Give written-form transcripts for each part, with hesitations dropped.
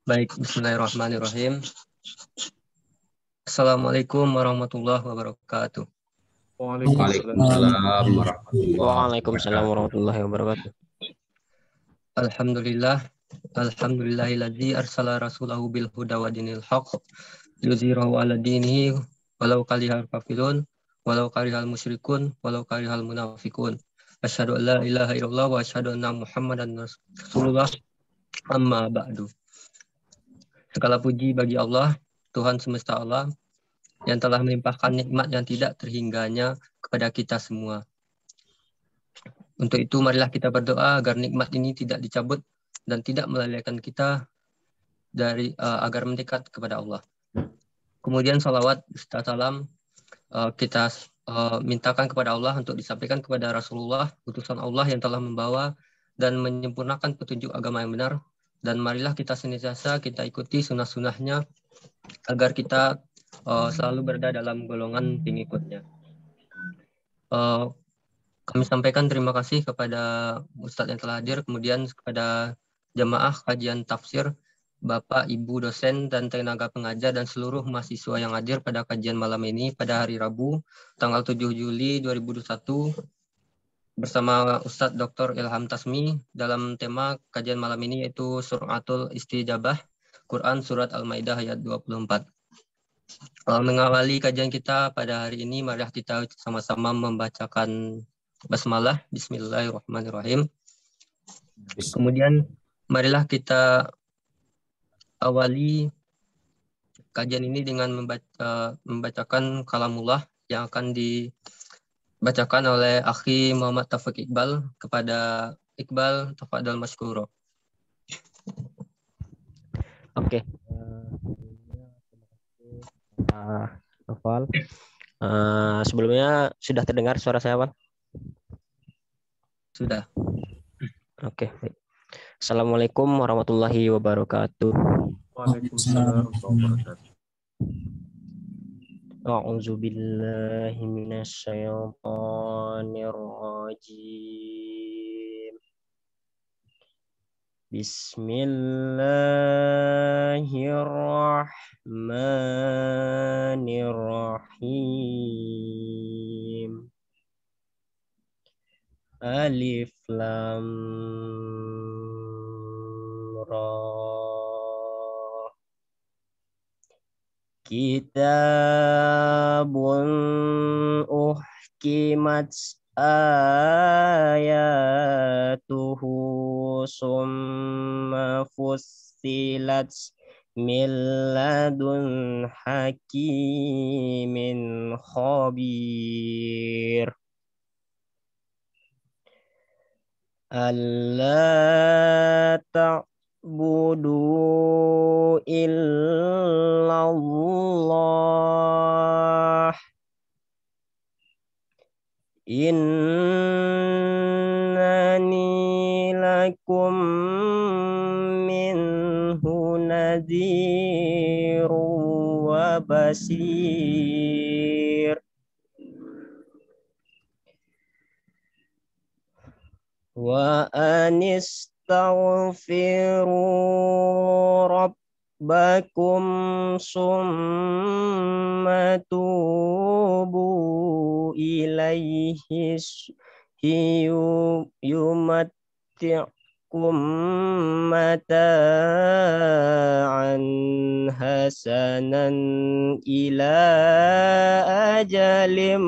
Baik, bismillahirrahmanirrahim. Assalamualaikum warahmatullahi wabarakatuh. Waalaikumsalam warahmatullahi Waalaikumsalam wabarakatuh. warahmatullahi wabarakatuh. Alhamdulillahilladzi arsala rasulahu bil huda wa dinil haqq yuzhirahu 'ala dinihi walau karihal kafirun walau karihal musyrikun walau karihal munafiqun. Asyhadu an la ilaha illallah wa asyhadu anna Muhammadan rasulullah, amma ba'du. Segala puji bagi Allah, Tuhan semesta alam, yang telah melimpahkan nikmat yang tidak terhingganya kepada kita semua. Untuk itu marilah kita berdoa agar nikmat ini tidak dicabut dan tidak melalaikan kita dari agar mendekat kepada Allah. Kemudian salawat serta salam kita mintakan kepada Allah untuk disampaikan kepada Rasulullah, utusan Allah yang telah membawa dan menyempurnakan petunjuk agama yang benar. Dan marilah kita senantiasa kita ikuti sunnah-sunnahnya agar kita selalu berada dalam golongan pengikutnya. Kami sampaikan terima kasih kepada Ustadz yang telah hadir, kemudian kepada jamaah kajian tafsir, Bapak, Ibu, dosen, dan tenaga pengajar, dan seluruh mahasiswa yang hadir pada kajian malam ini pada hari Rabu, tanggal 7 Juli 2021, bersama Ustadz Dr. Ilham Tasmi dalam tema kajian malam ini yaitu Suratul Istijabah, Quran Surat Al-Maidah ayat 24. Mengawali kajian kita pada hari ini, mari kita sama-sama membacakan basmalah, bismillahirrahmanirrahim. Kemudian marilah kita awali kajian ini dengan membacakan kalamullah yang akan dibacakan oleh Akhi Muhammad Taufik Iqbal. Kepada Iqbal, tafadhal masykuro. Oke. Noval. Sebelumnya sudah terdengar suara saya, Pak? Sudah. Oke, baik. Assalamualaikum warahmatullahi wabarakatuh. Waalaikumsalam warahmatullahi wabarakatuh. A'udzu billahi minasyaitonir rajim. Bismillahirrahmanirrahim. Alif lam ra. Kitabun uhkimat ayatuhu summa fussilat min ladun hakimin khabir. Alla ta'budu illallah innani lakum minhu nadhiru wa basir. Wa anistaghfiru rabbakum summa tubu ilaihi yumatti'kum mata'an hasanan ila ajalim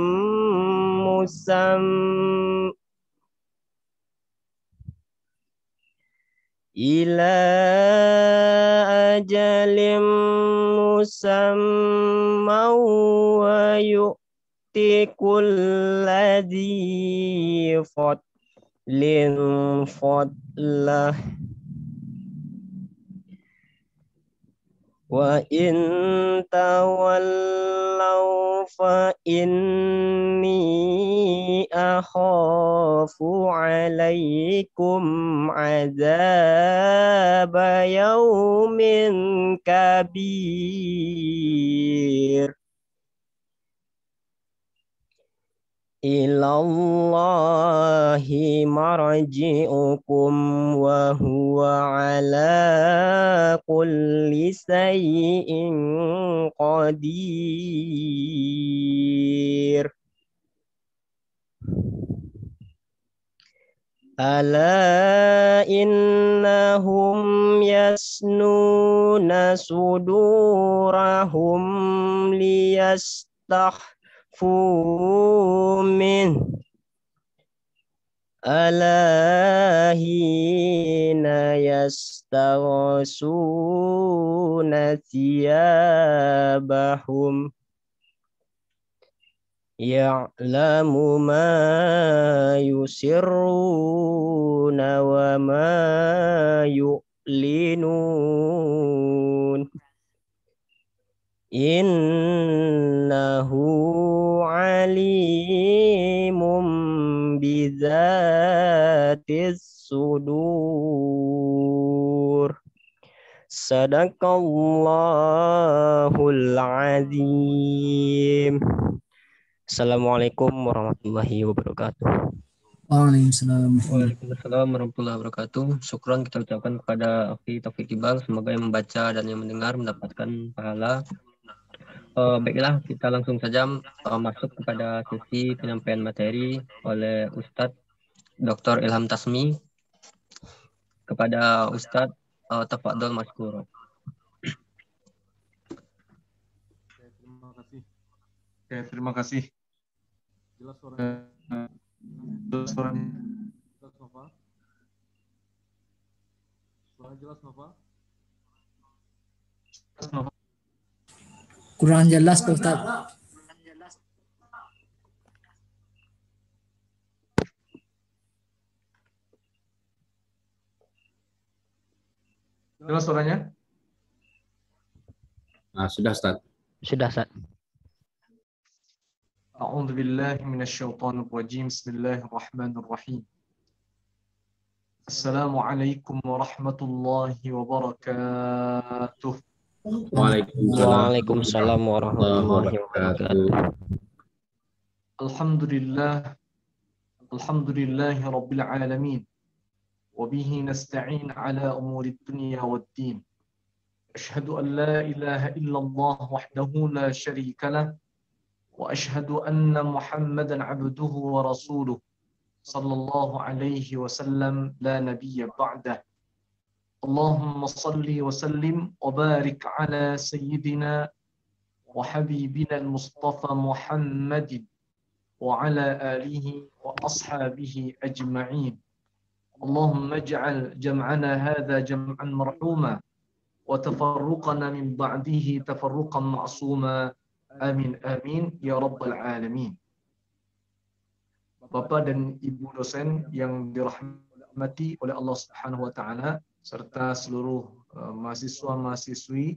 musamma wa yu'ti kulladhi fadlin fadlah. Wa in tawallaw fa inni akhafu alaikum azaba yaumin kabir. ilallahi marji'ukum wa huwa ala kulli syai'in qadir. Ala innahum yasnuna sudurahum liyastahfu min ala hina yastaghsuna thiyabahum ya'lamu ma yusirruna wa ma yu'linun innahu alimum bizatis sudur. Sadaqallahul azim. Assalamualaikum warahmatullahi wabarakatuh. Waalaikumsalam. Waalaikumsalam warahmatullahi wabarakatuh. Syukron kita ucapkan kepada Akhi Taufik Iqbal. Semoga yang membaca dan yang mendengar mendapatkan pahala. Baiklah, kita langsung saja masuk kepada sesi penyampaian materi oleh Ustadz Dr. Ilham Tasmi. Kepada Ustadz, tafadhol masykur. Terima kasih. Jelas suaranya. Jelas suaranya. Jelas Nova. Suara jelas Nova. Kurang jelas Pak Ustaz. Jelas suaranya? Nah, sudah Ustaz. Sudah, Ustaz. A'udzu billahi minasyaitonir rajim. Bismillahirrahmanirrahim. Assalamualaikum warahmatullahi wabarakatuh. Waalaikumsalam warahmatullahi wabarakatuh. Alhamdulillahi rabbil alamin. Wa bihi nasta'in ala umuri dunya waddin. Asyhadu an la ilaha illallah wahdahu la syarika lah. وأشهد أن محمدا عبده ورسوله صلى الله عليه وسلم لا نبي بعده اللهم صل وسلم وبارك على سيدنا وحبيبنا المصطفى محمد وعلى آله وأصحابه أجمعين اللهم اجعل جمعنا هذا جمعا مرحوما وتفرقنا من بعده تفرقا معصوما Amin amin ya rabbal alamin. Bapak dan Ibu dosen yang dirahmati oleh Allah Subhanahu wa taala serta seluruh mahasiswa-mahasiswi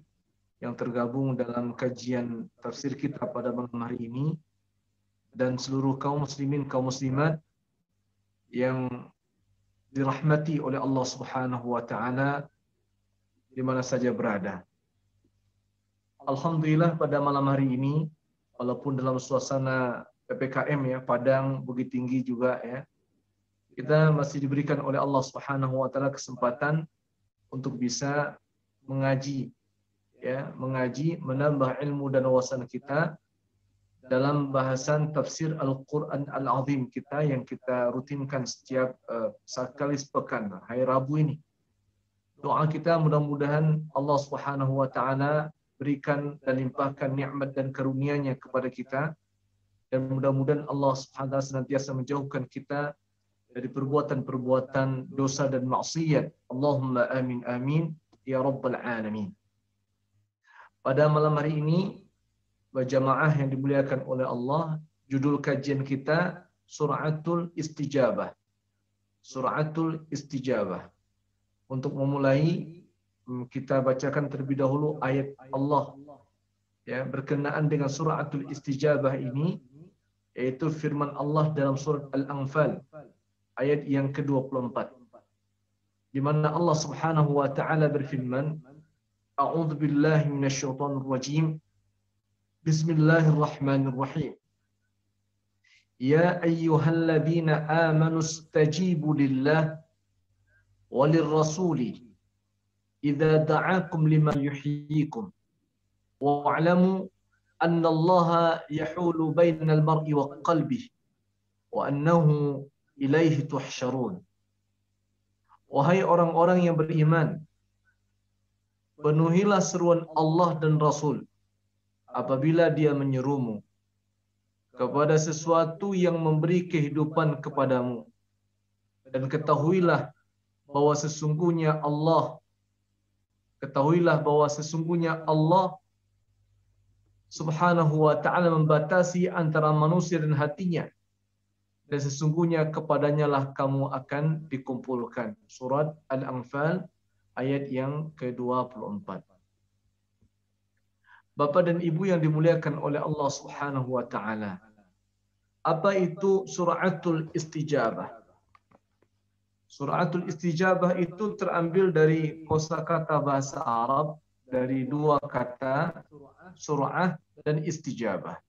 yang tergabung dalam kajian tafsir kita pada malam hari ini dan seluruh kaum muslimin kaum muslimat yang dirahmati oleh Allah Subhanahu wa taala di mana saja berada. Alhamdulillah pada malam hari ini, walaupun dalam suasana PPKM ya, Padang Bukit Tinggi juga ya, kita masih diberikan oleh Allah Subhanahu wa taala kesempatan untuk bisa mengaji ya, menambah ilmu dan wawasan kita dalam bahasan tafsir Al-Qur'an Al-Azim kita yang kita rutinkan setiap sekali sepekan hari Rabu ini. Doa kita mudah-mudahan Allah Subhanahu wa taala berikan dan limpahkan nikmat dan karunia-Nya kepada kita dan mudah-mudahan Allah Subhanahu wa taala senantiasa menjauhkan kita dari perbuatan-perbuatan dosa dan maksiat. Allahumma amin amin ya rabbal alamin. Pada malam hari ini berjamaah yang dimuliakan oleh Allah, judul kajian kita Suratul Istijabah. Suratul Istijabah. Untuk memulai kita bacakan terlebih dahulu ayat Allah ya berkenaan dengan suratul istijabah ini, yaitu firman Allah dalam surat Al-Anfal ayat yang ke-24 di mana Allah Subhanahu wa taala berfirman, A'udzu billahi minasyaitonir rajim. Bismillahirrahmanirrahim. Ya ayyuhalladzina amanu istajibu lillah walir rasuli idza da'akum lima yuhyikum wa'lamu anna Allaha yahulu bainal mar'i wa qalbihi wa annahu ilaihi tuhsyarun. Wahai orang-orang yang beriman, penuhilah seruan Allah dan Rasul apabila dia menyerumu kepada sesuatu yang memberi kehidupan kepadamu. Dan ketahuilah bahwa sesungguhnya Allah Subhanahu wa ta'ala membatasi antara manusia dan hatinya. Dan sesungguhnya kepadanya lah kamu akan dikumpulkan. Surat Al-Anfal ayat yang ke-24. Bapak dan Ibu yang dimuliakan oleh Allah Subhanahu wa ta'ala. Apa itu suratul istijabah? Suratul istijabah itu terambil dari kosakata bahasa Arab dari dua kata surah dan istijabah.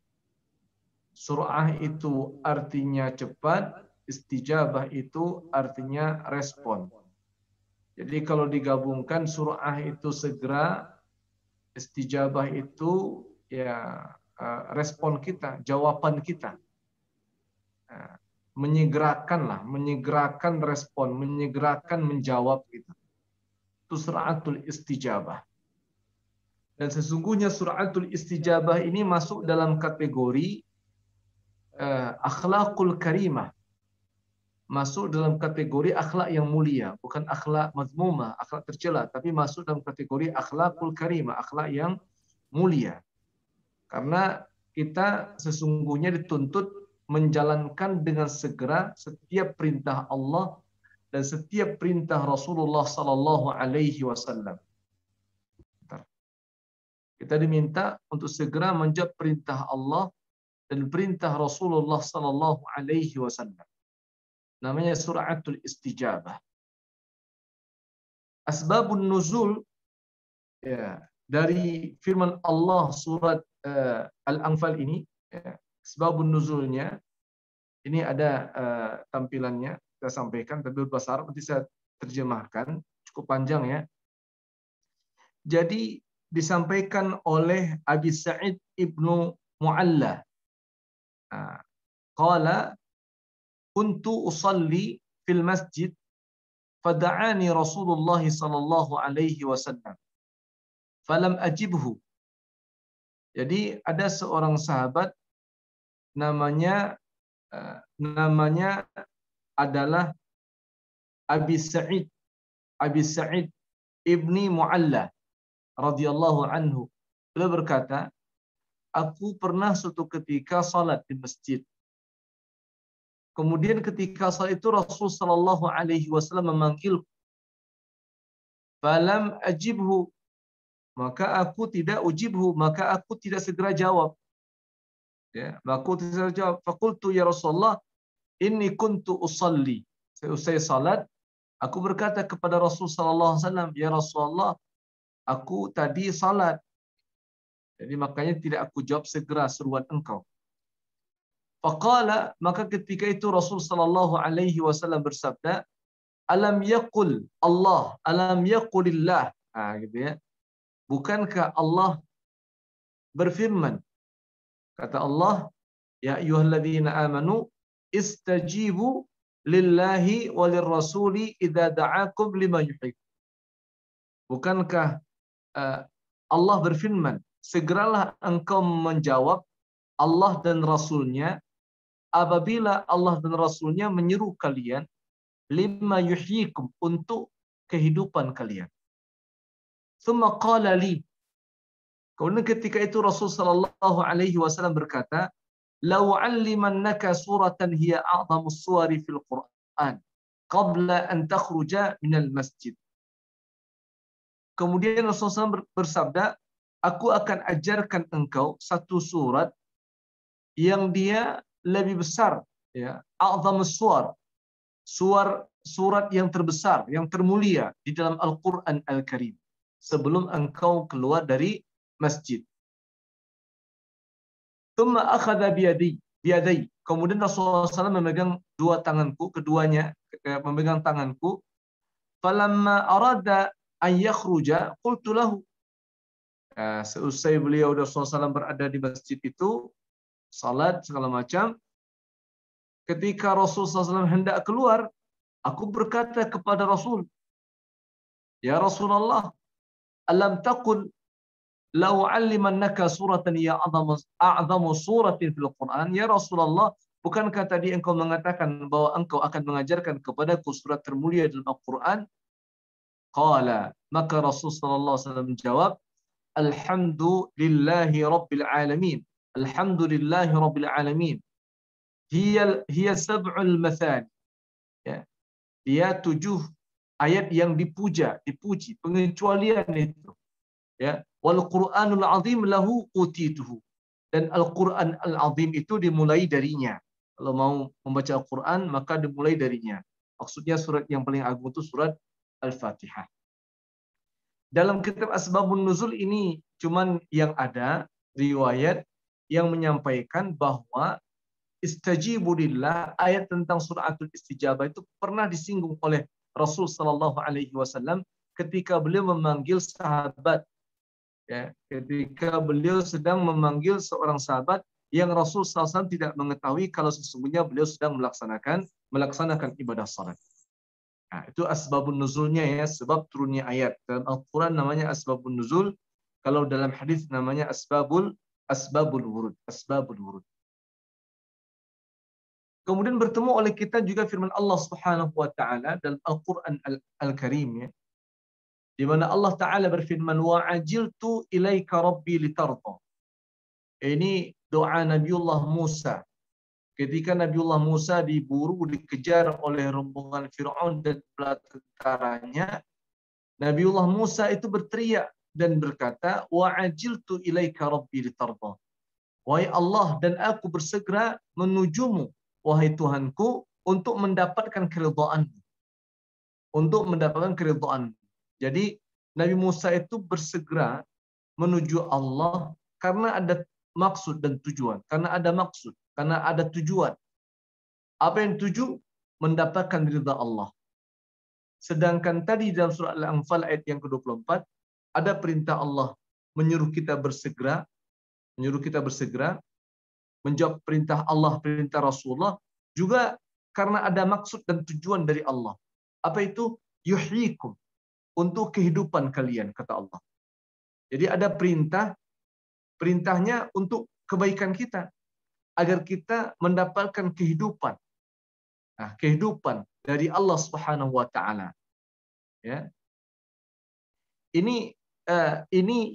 Surah itu artinya cepat, istijabah itu artinya respon. Jadi kalau digabungkan surah itu segera, istijabah itu ya respon kita, jawaban kita. Menyegerakan respon, menyegerakan menjawab gitu. Itu suratul istijabah. Dan sesungguhnya suratul istijabah ini masuk dalam kategori akhlakul karimah. Masuk dalam kategori akhlak yang mulia, bukan akhlak mazmumah, akhlak tercela, tapi masuk dalam kategori akhlakul karimah, akhlak yang mulia. Karena kita sesungguhnya dituntut menjalankan dengan segera setiap perintah Allah dan setiap perintah Rasulullah sallallahu alaihi wasallam. Kita diminta untuk segera menjawab perintah Allah dan perintah Rasulullah sallallahu alaihi wasallam. Namanya suratul istijabah. Asbabun nuzul ya, dari firman Allah surat Al-Anfal ini, ya, asbabun nuzulnya ini ada tampilannya, saya sampaikan tapi berbahasa Arab, nanti saya terjemahkan, cukup panjang ya. Jadi disampaikan oleh Abi Sa'id ibnu Mu'alla. Qala kuntu usalli fil masjid fada'ani Rasulullah sallallahu alaihi wasallam falam ajibhu. Jadi ada seorang sahabat namanya adalah Abi Sa'id ibni Mu'alla radhiyallahu anhu. Beliau berkata, aku pernah suatu ketika salat di masjid. Kemudian ketika salat itu Rasul sallallahu alaihi wasallam memanggil, falam ajibhu, maka aku tidak segera jawab. Ya, aku tidak segera jawab. Faqultu ya Rasulullah, inni kuntu usalli. Saya salat, aku berkata kepada Rasul sallallahu alaihi wasallam, ya Rasulullah, aku tadi salat. Jadi makanya tidak aku jawab segera seruan engkau. Faqala, maka ketika itu Rasul sallallahu alaihi wasallam bersabda, alam yaqul Allah, alam yaqulillah. Gitu ya. Bukankah Allah berfirman? Kata Allah, ya ayyuhalladzina amanu istajibu lillahi walir rasuli idza da'akum lima yuhyikum. Bukankah Allah berfirman, segeralah engkau menjawab Allah dan Rasulnya apabila Allah dan Rasulnya menyeru kalian lima yuhyikum, untuk kehidupan kalian. Tsumma qala li. Kemudian ketika itu Rasul sallallahu alaihi wasallam berkata, "Law 'allimannaka suratan hiya a'dhamus suwari fil Qur'an qabla an takhruja minal masjid." Kemudian Rasulullah SAW bersabda, aku akan ajarkan engkau satu surat yang dia lebih besar, ya, a'dhamus surat yang terbesar, yang termulia di dalam Al-Qur'an Al-Karim sebelum engkau keluar dari masjid. Tsumma akhadha biyadi. biyadai. Kemudian Rasulullah SAW memegang dua tanganku, keduanya memegang tanganku. Falamma arada an yakhruja qultu lahu. Seusai beliau Rasulullah SAW berada di masjid itu, salat segala macam, ketika Rasulullah SAW hendak keluar, aku berkata kepada Rasul, ya Rasulullah, alam taqul lau 'allimannaka suratan ya a'zamu suratin fil Quran. Ya Rasulullah, bukankah tadi engkau mengatakan bahwa engkau akan mengajarkan kepadaku surat termulia dalam Al-Quran? Qala, maka Rasul sallallahu alaihi wasallam menjawab, alhamdulillahi rabbil alamin. Alhamdulillahi rabbil alamin. Hiya sab'ul mathani. Ya. Dia 7 ayat yang dipuji, pengecualian itu. Ya, wal Qur'anul azim lahu utituhu. Dan Al-Qur'an Al-Azim itu dimulai darinya. Kalau mau membaca Al-Qur'an maka dimulai darinya. Maksudnya surat yang paling agung itu surat Al-Fatihah. Dalam kitab Asbabun Nuzul ini cuman yang ada riwayat yang menyampaikan bahwa istajibu lillah, ayat tentang suratul istijabah itu pernah disinggung oleh Rasul sallallahu alaihi wasallam ketika beliau memanggil sahabat. Ya, ketika beliau sedang memanggil seorang sahabat yang Rasul SAW tidak mengetahui kalau sesungguhnya beliau sedang melaksanakan ibadah salat. Nah, itu asbabun nuzulnya ya, sebab turunnya ayat. Dalam Al-Quran namanya asbabun nuzul, kalau dalam hadis namanya asbabul wurud. Kemudian bertemu oleh kita juga firman Allah Subhanahu wa taala dalam Al-Quran Al-Karim ya. Di mana Allah Ta'ala berfirman, wa ajiltu ilaika rabbi litarda. Ini doa Nabiullah Musa. Ketika Nabiullah Musa diburu, dikejar oleh rombongan Fir'aun dan bala tentaranya, Nabiullah Musa itu berteriak dan berkata, wa ajiltu ilaika rabbi litarda. Wahai Allah, dan aku bersegera menujumu, wahai Tuhanku, untuk mendapatkan keridhaan-Mu. Untuk mendapatkan keridhaan-Mu. Jadi Nabi Musa itu bersegera menuju Allah karena ada maksud dan tujuan. Karena ada maksud, karena ada tujuan. Apa yang tuju? Mendapatkan ridha Allah. Sedangkan tadi dalam surah Al-Anfal ayat yang ke-24 ada perintah Allah menyuruh kita bersegera, menjawab perintah Allah, perintah Rasulullah juga karena ada maksud dan tujuan dari Allah. Apa itu? Yuhyikum. Untuk kehidupan kalian, kata Allah. Jadi ada perintahnya untuk kebaikan kita, agar kita mendapatkan kehidupan. Nah, kehidupan dari Allah Subhanahu wa taala. Ya. Ini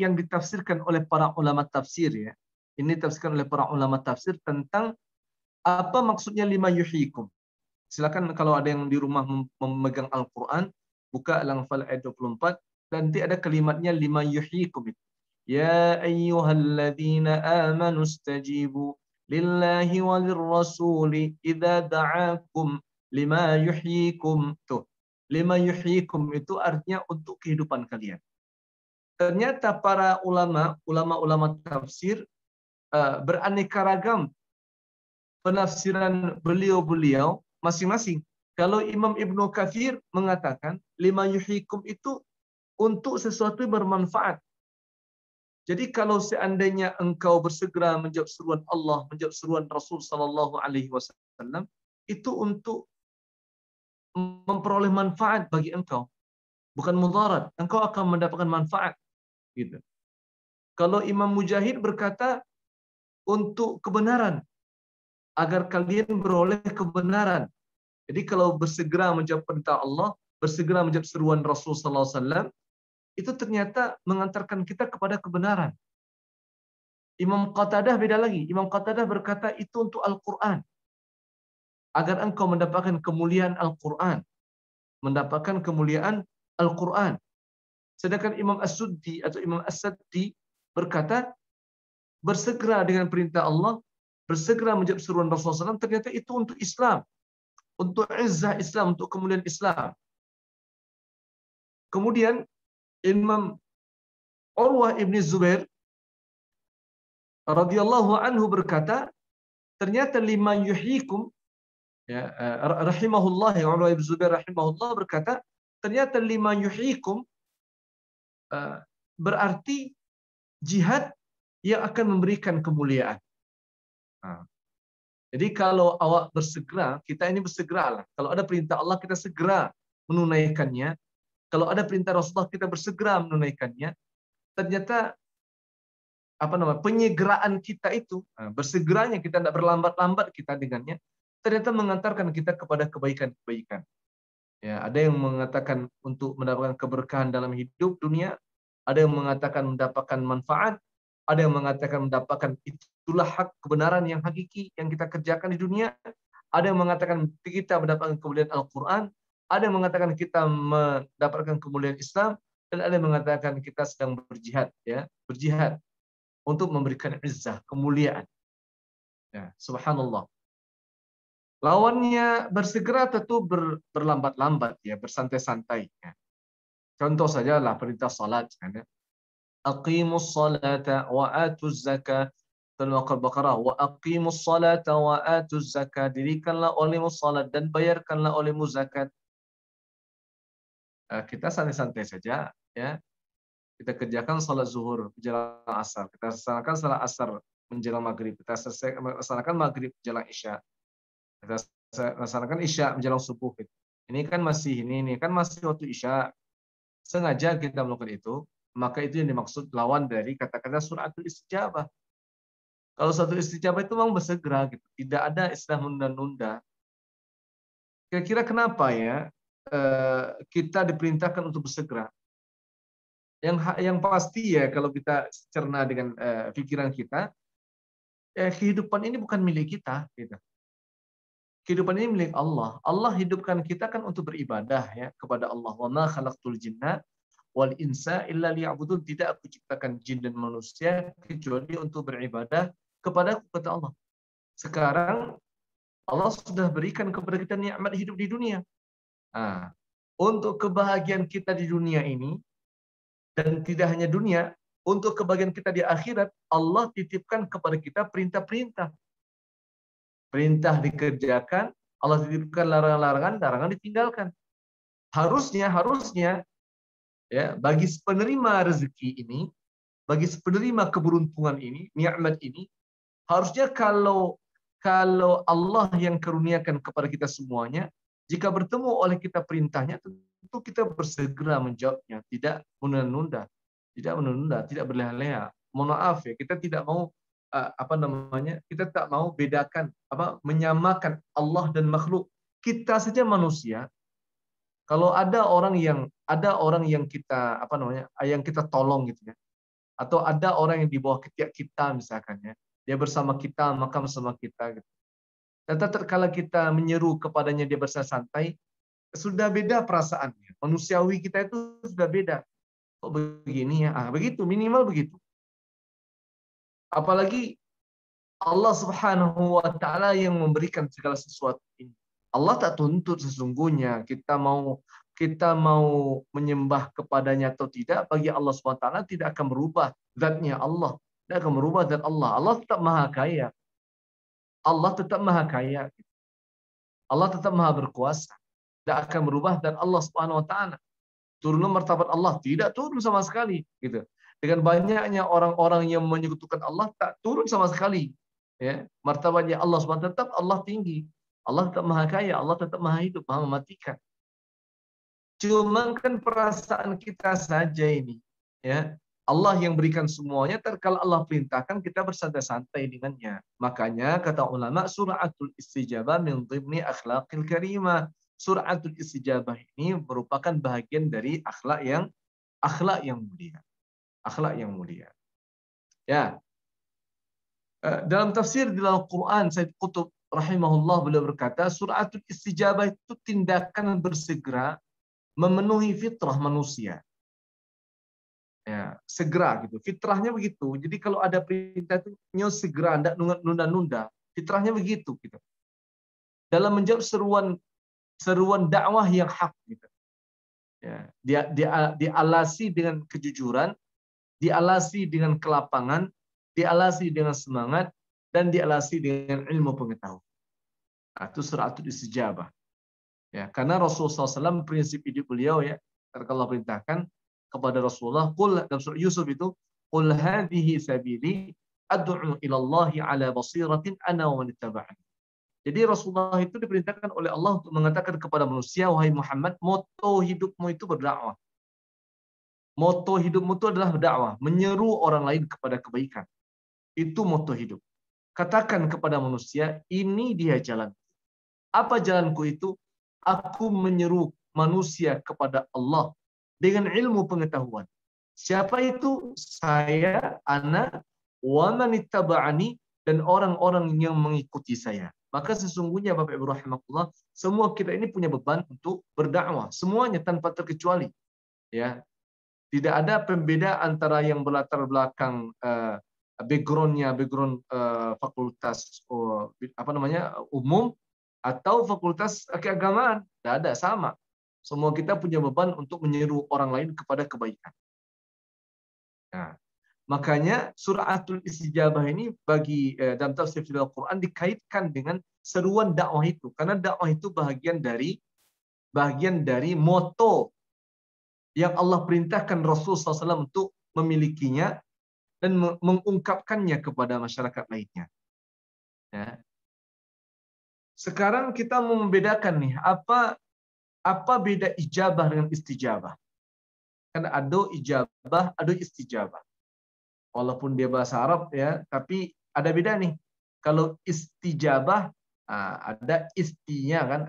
yang ditafsirkan oleh para ulama tafsir ya. Ini ditafsirkan oleh para ulama tafsir tentang apa maksudnya lima yuhyikum. Silakan kalau ada yang di rumah memegang Al-Qur'an, buka Al-Anfal ayat 24, nanti ada kalimatnya lima yuhyikum. Ya ayyuhalladzina amanu istajibu lillahi walirrasuli idza da'akum lima yuhyikum. Tuh, lima yuhyikum itu artinya untuk kehidupan kalian. Ternyata para ulama tafsir beraneka ragam penafsiran beliau masing-masing. Kalau Imam Ibnu Katsir mengatakan lima yuhyikum itu untuk sesuatu yang bermanfaat. Jadi kalau seandainya engkau bersegera menjawab seruan Allah, menjawab seruan Rasul sallallahu alaihi wasallam, itu untuk memperoleh manfaat bagi engkau, bukan mudarat. Engkau akan mendapatkan manfaat, gitu. Kalau Imam Mujahid berkata untuk kebenaran, agar kalian beroleh kebenaran. Jadi kalau bersegera menjawab perintah Allah, bersegera menjawab seruan Rasul sallallahu alaihi wasallam, itu ternyata mengantarkan kita kepada kebenaran. Imam Qatadah beda lagi. Imam Qatadah berkata itu untuk Al-Qur'an. Agar engkau mendapatkan kemuliaan Al-Qur'an. Mendapatkan kemuliaan Al-Qur'an. Sedangkan Imam As-Suddi atau Imam As-Saddi berkata bersegera dengan perintah Allah, bersegera menjawab seruan Rasulullah SAW, ternyata itu untuk Islam. Untuk izzah Islam, untuk kemuliaan Islam. Kemudian Imam Urwah ibn Zubair radhiyallahu anhu berkata ternyata lima yuhyikum, ya, rahimahullah, ya, Urwah bin Zubair rahimahullah berkata, ternyata lima yuhyikum berarti jihad yang akan memberikan kemuliaan. Nah, jadi kalau awak bersegera, kita ini bersegeralah. Kalau ada perintah Allah, kita segera menunaikannya. Kalau ada perintah Rasulullah, kita bersegera menunaikannya. Ternyata penyegeraan kita itu, bersegeranya kita, tidak berlambat-lambat kita dengannya, ternyata mengantarkan kita kepada kebaikan-kebaikan. Ya, ada yang mengatakan untuk mendapatkan keberkahan dalam hidup dunia, ada yang mengatakan mendapatkan manfaat, ada yang mengatakan mendapatkan itulah hak kebenaran yang hakiki yang kita kerjakan di dunia. Ada yang mengatakan kita mendapatkan kemuliaan Al-Quran. Ada yang mengatakan kita mendapatkan kemuliaan Islam. Dan ada yang mengatakan kita sedang berjihad, ya, berjihad untuk memberikan izzah, kemuliaan. Ya, subhanallah. Lawannya bersegera tentu berlambat-lambat, ya, bersantai-santai. Ya. Contoh saja lah perintah salat, kan, ya. Aqimus salata wa atuz zakah. Dalam Al-Baqarah, wa aqimus salata wa atuz zakah. Dirikanlah olehmu salat dan bayarkanlah olehmu zakat. Kita santai-santai saja, ya. Kita kerjakan salat zuhur menjelang asar. Kita laksanakan salat asar menjelang maghrib. Kita laksanakan maghrib menjelang isya. Kita laksanakan isya menjelang subuh. Ini kan masih waktu isya. Sengaja kita melakukan itu. Maka itu yang dimaksud lawan dari kata-kata suratul istijabah. Kalau satu istijabah itu memang bersegera, gitu. Tidak ada istilah menunda-nunda. Kira-kira kenapa ya kita diperintahkan untuk bersegera? Yang pasti ya, kalau kita cerna dengan pikiran kita, kehidupan ini bukan milik kita. Gitu. Kehidupan ini milik Allah. Allah hidupkan kita kan untuk beribadah, ya, kepada Allah. Wa ma khalaqtul jinna wal insa illa liya'budun. Tidak aku ciptakan jin dan manusia kecuali untuk beribadah kepada Allah. Sekarang Allah sudah berikan kepada kita nikmat hidup di dunia. Nah, untuk kebahagiaan kita di dunia ini, dan tidak hanya dunia, untuk kebahagiaan kita di akhirat, Allah titipkan kepada kita perintah-perintah. Perintah dikerjakan, Allah titipkan larangan-larangan, larangan ditinggalkan. Harusnya ya, bagi penerima rezeki ini, bagi penerima keberuntungan ini, nikmat ini, harusnya kalau Allah yang karuniakan kepada kita semuanya, jika bertemu oleh kita perintahnya, tentu kita bersegera menjawabnya, tidak menunda-nunda, tidak berleha-leha. Mohon maaf ya, kita tidak mau kita tak mau bedakan, menyamakan Allah dan makhluk. Kita saja manusia. Kalau ada orang yang kita yang kita tolong, gitu ya, atau ada orang yang di bawah ketiak kita misalkan, ya, dia bersama kita, maka bersama kita, gitu. Dan tatkala kita menyeru kepadanya, dia bersantai, sudah beda perasaannya. Manusiawi kita itu sudah beda. Kok begini ya? Begitu, minimal begitu. Apalagi Allah Subhanahu wa taala yang memberikan segala sesuatu ini. Allah tak tuntut sesungguhnya kita mau menyembah kepadanya atau tidak. Bagi Allah Subhanahu wa taala tidak akan berubah zatnya Allah. Tidak akan berubah zat Allah. Allah tetap maha kaya. Allah tetap maha kaya. Allah tetap maha berkuasa. Tidak akan berubah zat Allah Subhanahu wa taala. Turunnya martabat Allah tidak turun sama sekali, gitu. Dengan banyaknya orang-orang yang menyekutukan Allah, tak turun sama sekali. Ya, martabatnya Allah Subhanahu wa taala tetap Allah tinggi. Allah tetap maha kaya, Allah tetap maha hidup, maha mematikan. Cuma kan perasaan kita saja ini, ya. Allah yang berikan semuanya, kalau Allah perintahkan kita bersantai-santai dengannya. Makanya kata ulama, suratul istijabah min dhimni akhlaqil karimah. Suratul istijabah ini merupakan bahagian dari akhlak yang mulia. Akhlak yang mulia. Ya. Dalam tafsir di dalam Quran, Sayyid Qutb rahimahullah beliau berkata, suratul istijabah itu tindakan bersegera memenuhi fitrah manusia. Ya, segera gitu. Fitrahnya begitu. Jadi kalau ada perintah itu segera, tidak nunda-nunda. Fitrahnya begitu gitu. Dalam menjawab seruan dakwah yang hak gitu. Ya, dialasi dengan kejujuran, dialasi dengan kelapangan, dialasi dengan semangat, dan dialasi dengan ilmu pengetahuan. Itu sur'atul istijabah. Ya, karena Rasulullah SAW prinsip hidup beliau ya, Allah perintahkan kepada Rasulullah, qul dalam surah Yusuf itu, qul hadhihi sabili ad'u ila Allah ala basiratin ana wa man ittaba'ani. Jadi Rasulullah itu diperintahkan oleh Allah untuk mengatakan kepada manusia, wahai Muhammad, moto hidupmu itu berdakwah. Moto hidupmu itu adalah berdakwah, menyeru orang lain kepada kebaikan. Itu moto hidup. Katakan kepada manusia, ini dia jalan. Apa jalanku itu? Aku menyeru manusia kepada Allah dengan ilmu pengetahuan. Siapa itu? Saya, ana, wa man ittaba'ani, dan orang-orang yang mengikuti saya. Maka sesungguhnya Bapak Ibu rahimakumullah, semua kita ini punya beban untuk berdakwah, semuanya tanpa terkecuali. Ya. Tidak ada pembeda antara yang berlatar belakang background fakultas umum atau fakultas keagamaan. Tidak ada, sama. Semua kita punya beban untuk menyeru orang lain kepada kebaikan. Nah, makanya sur'atul istijabah ini bagi dalam tafsir Al-Quran dikaitkan dengan seruan dakwah itu. Karena dakwah itu bagian dari moto yang Allah perintahkan Rasul SAW untuk memilikinya dan mengungkapkannya kepada masyarakat lainnya. Ya. Sekarang kita mau membedakan nih, apa beda ijabah dengan istijabah? Kan ada ijabah, ada istijabah. Walaupun dia bahasa Arab ya, tapi ada beda nih. Kalau istijabah ada istinya kan,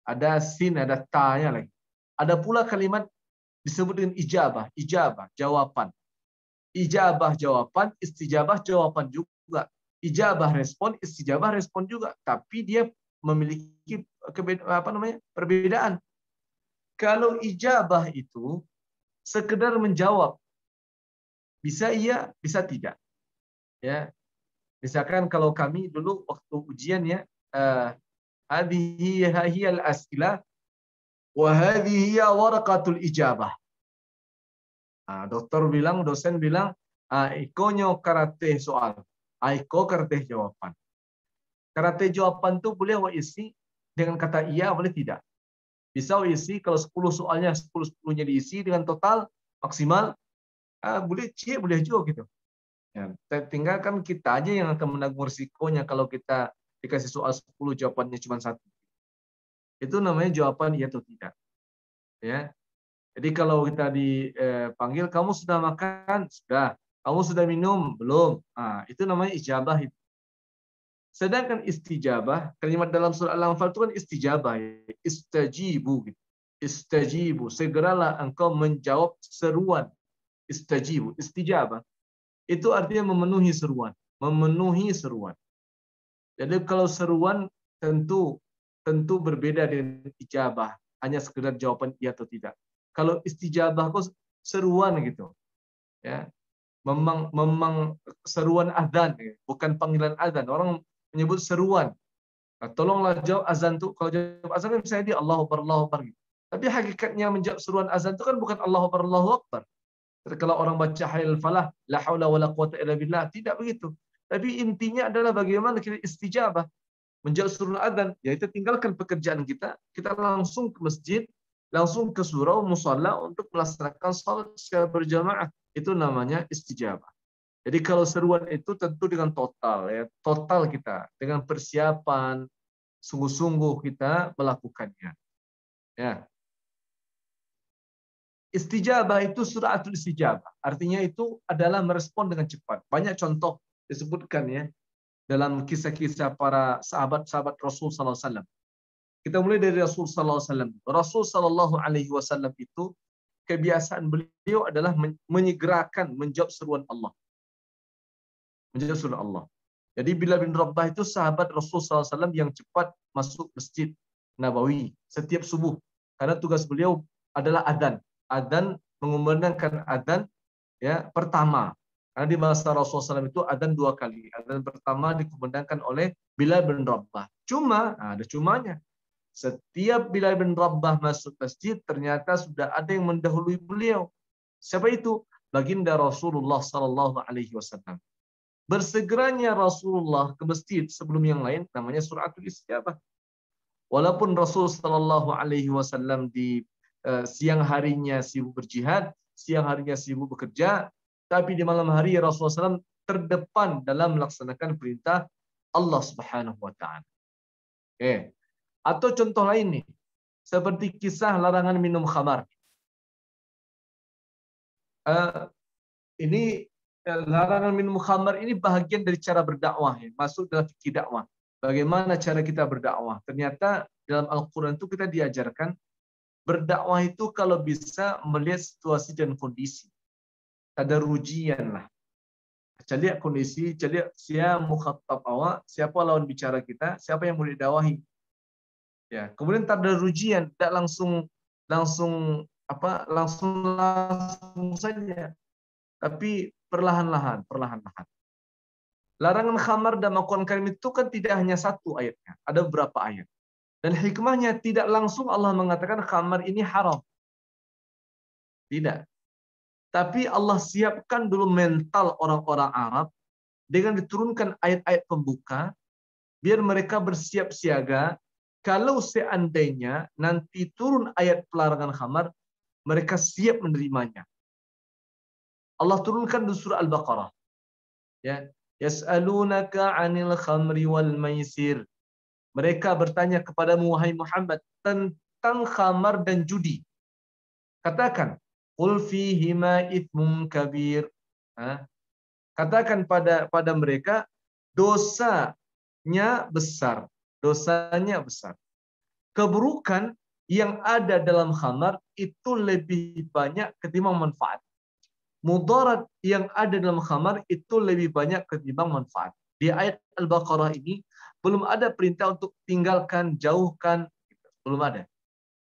ada sin, ada ta-nya lagi. Ada pula kalimat disebut dengan ijabah, jawaban. Ijabah jawaban, istijabah jawaban juga. Ijabah respon, istijabah respon juga, tapi dia memiliki perbedaan. Kalau ijabah itu sekedar menjawab, bisa iya, bisa tidak. Ya, misalkan kalau kami dulu waktu ujian ya, hadhihi hiyal as'ilah wa hadhihi waraqatul ijabah. Dosen bilang, ikonyo karate soal. Aiko karate jawaban. Karate jawaban itu boleh isi dengan kata iya, boleh tidak. Bisa isi kalau 10 soalnya 10-10-nya diisi dengan total maksimal, boleh C, boleh juga gitu. Ya, tinggal kan kita aja yang akan menanggung risikonya kalau kita dikasih soal 10 jawabannya cuma 1. Itu namanya jawaban iya atau tidak. Ya. Jadi kalau kita dipanggil, kamu sudah makan? Sudah. Kamu sudah minum? Belum. Itu namanya ijabah. Sedangkan istijabah, kalimat dalam surah Al-Anfal itu kan istijabah. Istajibu. Istajibu. Segeralah engkau menjawab seruan. Istajibu. Istijabah. Itu artinya memenuhi seruan. Memenuhi seruan. Jadi kalau seruan tentu berbeda dengan ijabah. Hanya sekedar jawaban iya atau tidak. Kalau istijabah kok seruan gitu. Ya. Memang seruan azan, bukan panggilan azan. Orang menyebut seruan. Tolonglah jawab azan tuh. Kalau jawab azan kan misalnya dia Allahu Akbar, Allahu Akbar gitu. Tapi hakikatnya menjawab seruan azan itu kan bukan Allahu Akbar, Allahu Akbar. Kalau orang baca Hayyal Falah, la haula wala quwata illa billah, tidak begitu. Tapi intinya adalah bagaimana kita istijabah. Menjawab seruan azan, yaitu tinggalkan pekerjaan kita langsung ke masjid, langsung ke surau musalla untuk melaksanakan salat secara berjamaah. Itu namanya istijabah. Jadi kalau seruan itu tentu dengan total ya, total kita dengan persiapan sungguh-sungguh kita melakukannya. Ya. Istijabah itu sur'atul istijabah. Artinya itu adalah merespon dengan cepat. Banyak contoh disebutkan ya dalam kisah-kisah para sahabat-sahabat Rasul sallallahu alaihi wasallam. Kita mulai dari Rasul sallallahu alaihi wasallam. Rasul sallallahu alaihi wasallam itu kebiasaan beliau adalah menyegerakan menjawab seruan Allah. Menjawab seruan Allah. Jadi Bilal bin Rabah itu sahabat Rasul SAW yang cepat masuk Masjid Nabawi setiap subuh. Karena tugas beliau adalah adzan. Adzan, mengumandangkan adzan ya pertama. Karena di masa Rasul SAW itu adzan 2 kali. Adzan pertama dikumandangkan oleh Bilal bin Rabah. Cuma, ada cumanya. Setiap Bilal bin Rabah masuk masjid, ternyata sudah ada yang mendahului beliau. Siapa itu? Baginda Rasulullah Sallallahu Alaihi Wasallam. Bersegeranya Rasulullah ke masjid sebelum yang lain namanya suratul istijabah. Walaupun Rasul Shallallahu Alaihi Wasallam di siang harinya sibuk berjihad, siang harinya sibuk bekerja, tapi di malam hari Rasulullah SAW terdepan dalam melaksanakan perintah Allah Subhanahu Wa Taala. Oke. Atau contoh lain nih, seperti kisah larangan minum khamar. Ini larangan minum khamar ini bahagian dari cara berdakwah, ya, masuk dalam fikih dakwah. Bagaimana cara kita berdakwah? Ternyata dalam Al-Quran itu kita diajarkan berdakwah itu kalau bisa melihat situasi dan kondisi. Ada rujian lah. Cari lihat kondisi, cari lihat siapa mukhatab awak, siapa lawan bicara kita, siapa yang mau didakwahi. Ya, kemudian tak ada rujian, tidak langsung saja. Tapi perlahan-lahan. Larangan khamar dan Al-Quran Karim itu kan tidak hanya satu ayatnya, ada beberapa ayat. Dan hikmahnya tidak langsung Allah mengatakan khamar ini haram. Tidak. Tapi Allah siapkan dulu mental orang-orang Arab dengan diturunkan ayat-ayat pembuka, biar mereka bersiap siaga. Kalau seandainya nanti turun ayat pelarangan khamar, mereka siap menerimanya. Allah turunkan di surah Al-Baqarah. Ya, yas'alunaka 'anil khamri wal maisir. Mereka bertanya kepadamu wahai Muhammad tentang khamar dan judi. Katakan, qul fihima itsmun kabir. Katakan pada mereka dosanya besar. Keburukan yang ada dalam khamar itu lebih banyak ketimbang manfaat. Mudarat yang ada dalam khamar itu lebih banyak ketimbang manfaat. Di ayat Al-Baqarah ini belum ada perintah untuk tinggalkan, jauhkan, belum ada.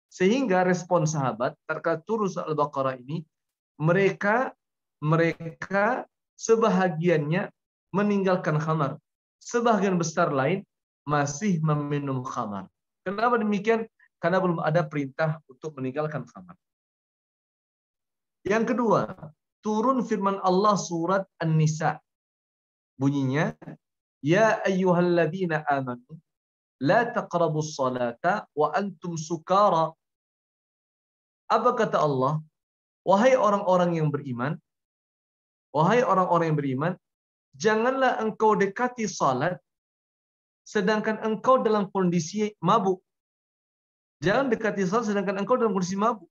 Sehingga respon sahabat terkait turun Al-Baqarah ini, mereka sebahagiannya meninggalkan khamar, sebagian besar lain masih meminum khamar. Kenapa demikian? Karena belum ada perintah untuk meninggalkan khamar. Yang kedua, turun firman Allah surat An-Nisa. Bunyinya, ya ayyuhalladzina amanu la taqrabus salata wa antum sukara. Apa kata Allah? Wahai orang-orang yang beriman, janganlah engkau dekati salat sedangkan engkau dalam kondisi mabuk. Jangan dekati salat sedangkan engkau dalam kondisi mabuk.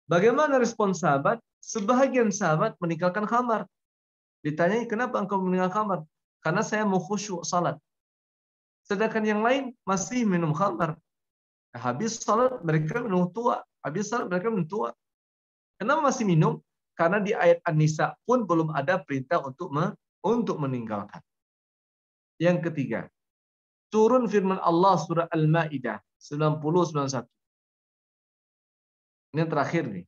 Bagaimana respon sahabat? Sebahagian sahabat meninggalkan khamar. Ditanyai, kenapa engkau meninggalkan khamar? Karena saya mau khusyuk salat. Sedangkan yang lain masih minum khamar. Habis salat mereka minum tua. Kenapa masih minum? Karena di ayat An-Nisa pun belum ada perintah untuk meninggalkan. Yang ketiga, turun firman Allah surah Al-Maidah 90-91. Ini yang terakhir nih.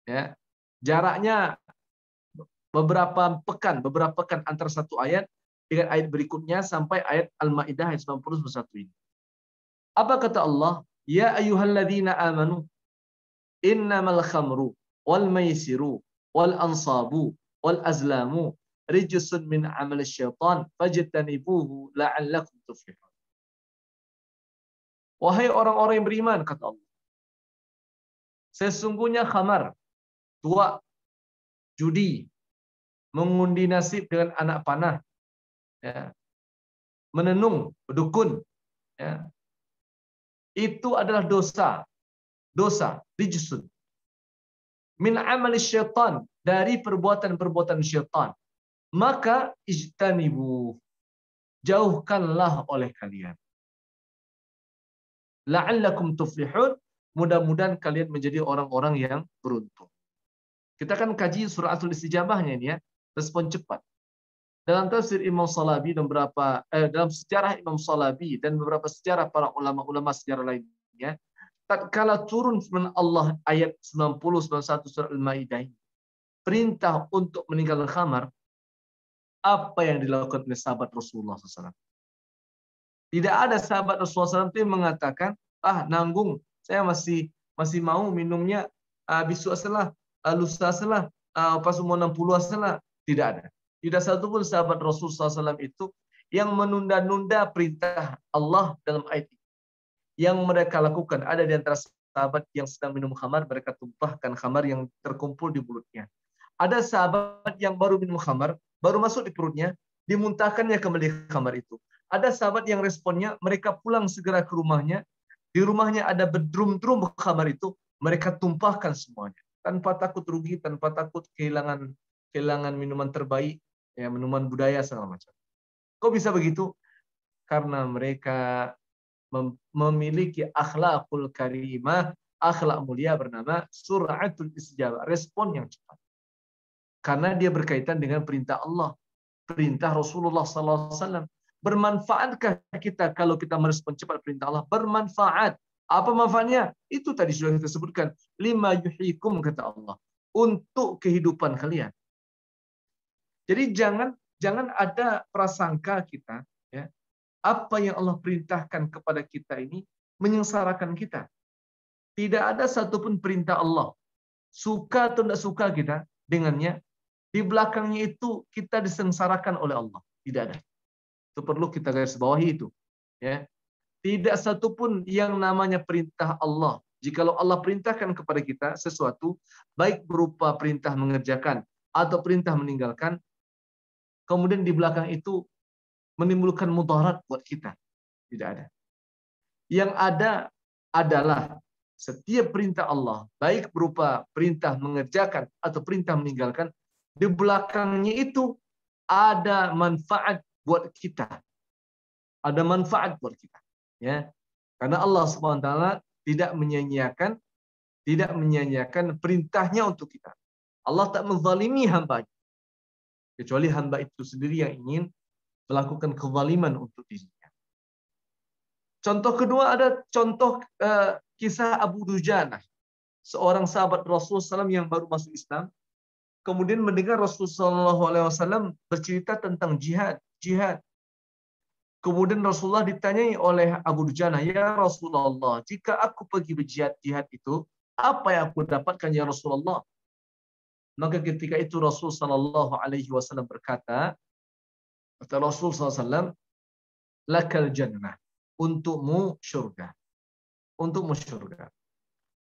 Ya. Jaraknya beberapa pekan antara satu ayat dengan ayat berikutnya sampai ayat Al-Maidah ayat 90-91 ini. Apa kata Allah? Ya ayyuhalladzina amanu innamal khamru wal maisiru wal ansabu wal azlamu rijsun min amal syaitan fajtanibuhu la'allakum tuflihun. Wahai orang-orang yang beriman, kata Allah, sesungguhnya khamar, tua, judi, mengundi nasib dengan anak panah, ya, menenung, berdukun, ya, itu adalah dosa, rijsun min amal syaitan, dari perbuatan-perbuatan syaitan. Maka ijtanibu, jauhkanlah oleh kalian. La'allakum tuflihun, mudah-mudahan kalian menjadi orang-orang yang beruntung. Kita akan kaji suratul istijabahnya ini ya, respon cepat. Dalam tafsir Imam Shalabi dan dalam sejarah Imam Shalabi dan beberapa sejarah para ulama-ulama sejarah lainnya, tatkala turun firman Allah ayat 90-91 surah Al-Maidah, perintah untuk meninggalkan khamar, apa yang dilakukan oleh sahabat Rasulullah SAW? Tidak ada sahabat Rasulullah SAW yang mengatakan, nanggung, saya masih mau minumnya besok salah, lusa salah, pas umur 60 salah. Tidak ada. Tidak satupun sahabat Rasul SAW itu yang menunda-nunda perintah Allah dalam ayat ini. Yang mereka lakukan, ada di antara sahabat yang sedang minum khamar, mereka tumpahkan khamar yang terkumpul di mulutnya. Ada sahabat yang baru minum khamar, baru masuk di perutnya, dimuntahkannya kembali khamar itu. Ada sahabat yang responnya, mereka pulang segera ke rumahnya, di rumahnya ada berdrum-drum khamar itu, mereka tumpahkan semuanya. Tanpa takut rugi, tanpa takut kehilangan minuman terbaik, ya, minuman budaya segala macam. Kok bisa begitu? Karena mereka memiliki akhlakul karimah, akhlak mulia bernama suratul istijabah, respon yang cepat. Karena dia berkaitan dengan perintah Allah, perintah Rasulullah SAW. Bermanfaatkah kita kalau kita merespon cepat perintah Allah? Bermanfaat. Apa manfaatnya? Itu tadi sudah kita sebutkan. Lima yuhyikum, kata Allah, untuk kehidupan kalian. Jadi jangan ada prasangka kita, ya, apa yang Allah perintahkan kepada kita ini menyengsarakan kita. Tidak ada satupun perintah Allah, suka atau tidak suka kita dengannya, di belakangnya itu kita disengsarakan oleh Allah. Tidak ada. Itu perlu kita garis bawahi itu. Ya. Tidak satupun yang namanya perintah Allah. Jikalau Allah perintahkan kepada kita sesuatu, baik berupa perintah mengerjakan atau perintah meninggalkan, kemudian di belakang itu menimbulkan mudarat buat kita. Tidak ada. Yang ada adalah setiap perintah Allah, baik berupa perintah mengerjakan atau perintah meninggalkan, di belakangnya itu ada manfaat buat kita. Ada manfaat buat kita. Ya. Karena Allah SWT tidak menyanyiakan perintahnya untuk kita. Allah tak menzalimi hamba. Kecuali hamba itu sendiri yang ingin melakukan kezaliman untuk dirinya. Contoh kedua ada contoh kisah Abu Dujanah, seorang sahabat Rasulullah SAW yang baru masuk Islam, kemudian mendengar Rasulullah SAW bercerita tentang jihad. Kemudian Rasulullah ditanyai oleh Abu Dujanah, ya Rasulullah, jika aku pergi berjihad itu, apa yang aku dapatkan ya Rasulullah? Maka ketika itu Rasul SAW berkata, kata Rasul SAW, lakal jannah, untukmu syurga. Untukmu syurga.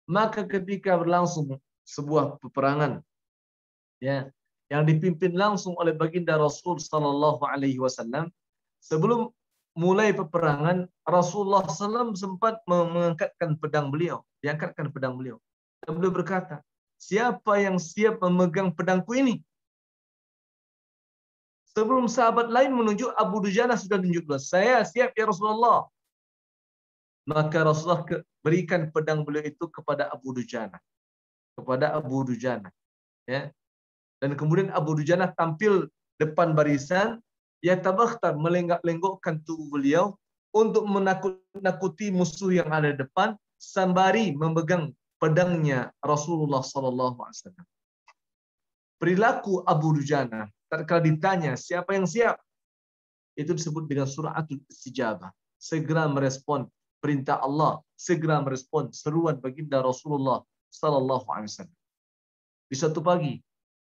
Maka ketika berlangsung sebuah peperangan, ya, yang dipimpin langsung oleh baginda Rasul SAW, sebelum mulai peperangan, Rasulullah SAW sempat mengangkatkan pedang beliau. Diangkatkan pedang beliau. Dan beliau berkata, siapa yang siap memegang pedangku ini? Sebelum sahabat lain menunjuk, Abu Dujanah sudah menunjuk, saya siap ya Rasulullah. Maka Rasulullah berikan pedang beliau itu kepada Abu Dujanah. Kepada Abu Dujanah. Ya. Dan kemudian Abu Dujanah tampil depan barisan, ya tabakhtar, melenggak-lenggokkan tubuh beliau untuk menakut-nakuti musuh yang ada di depan, sembari memegang pedangnya Rasulullah SAW. Perilaku Abu Dujanah, tatkala ditanya siapa yang siap, itu disebut dengan suratul istijabah. Segera merespon perintah Allah, segera merespon seruan baginda Rasulullah SAW. Di suatu pagi,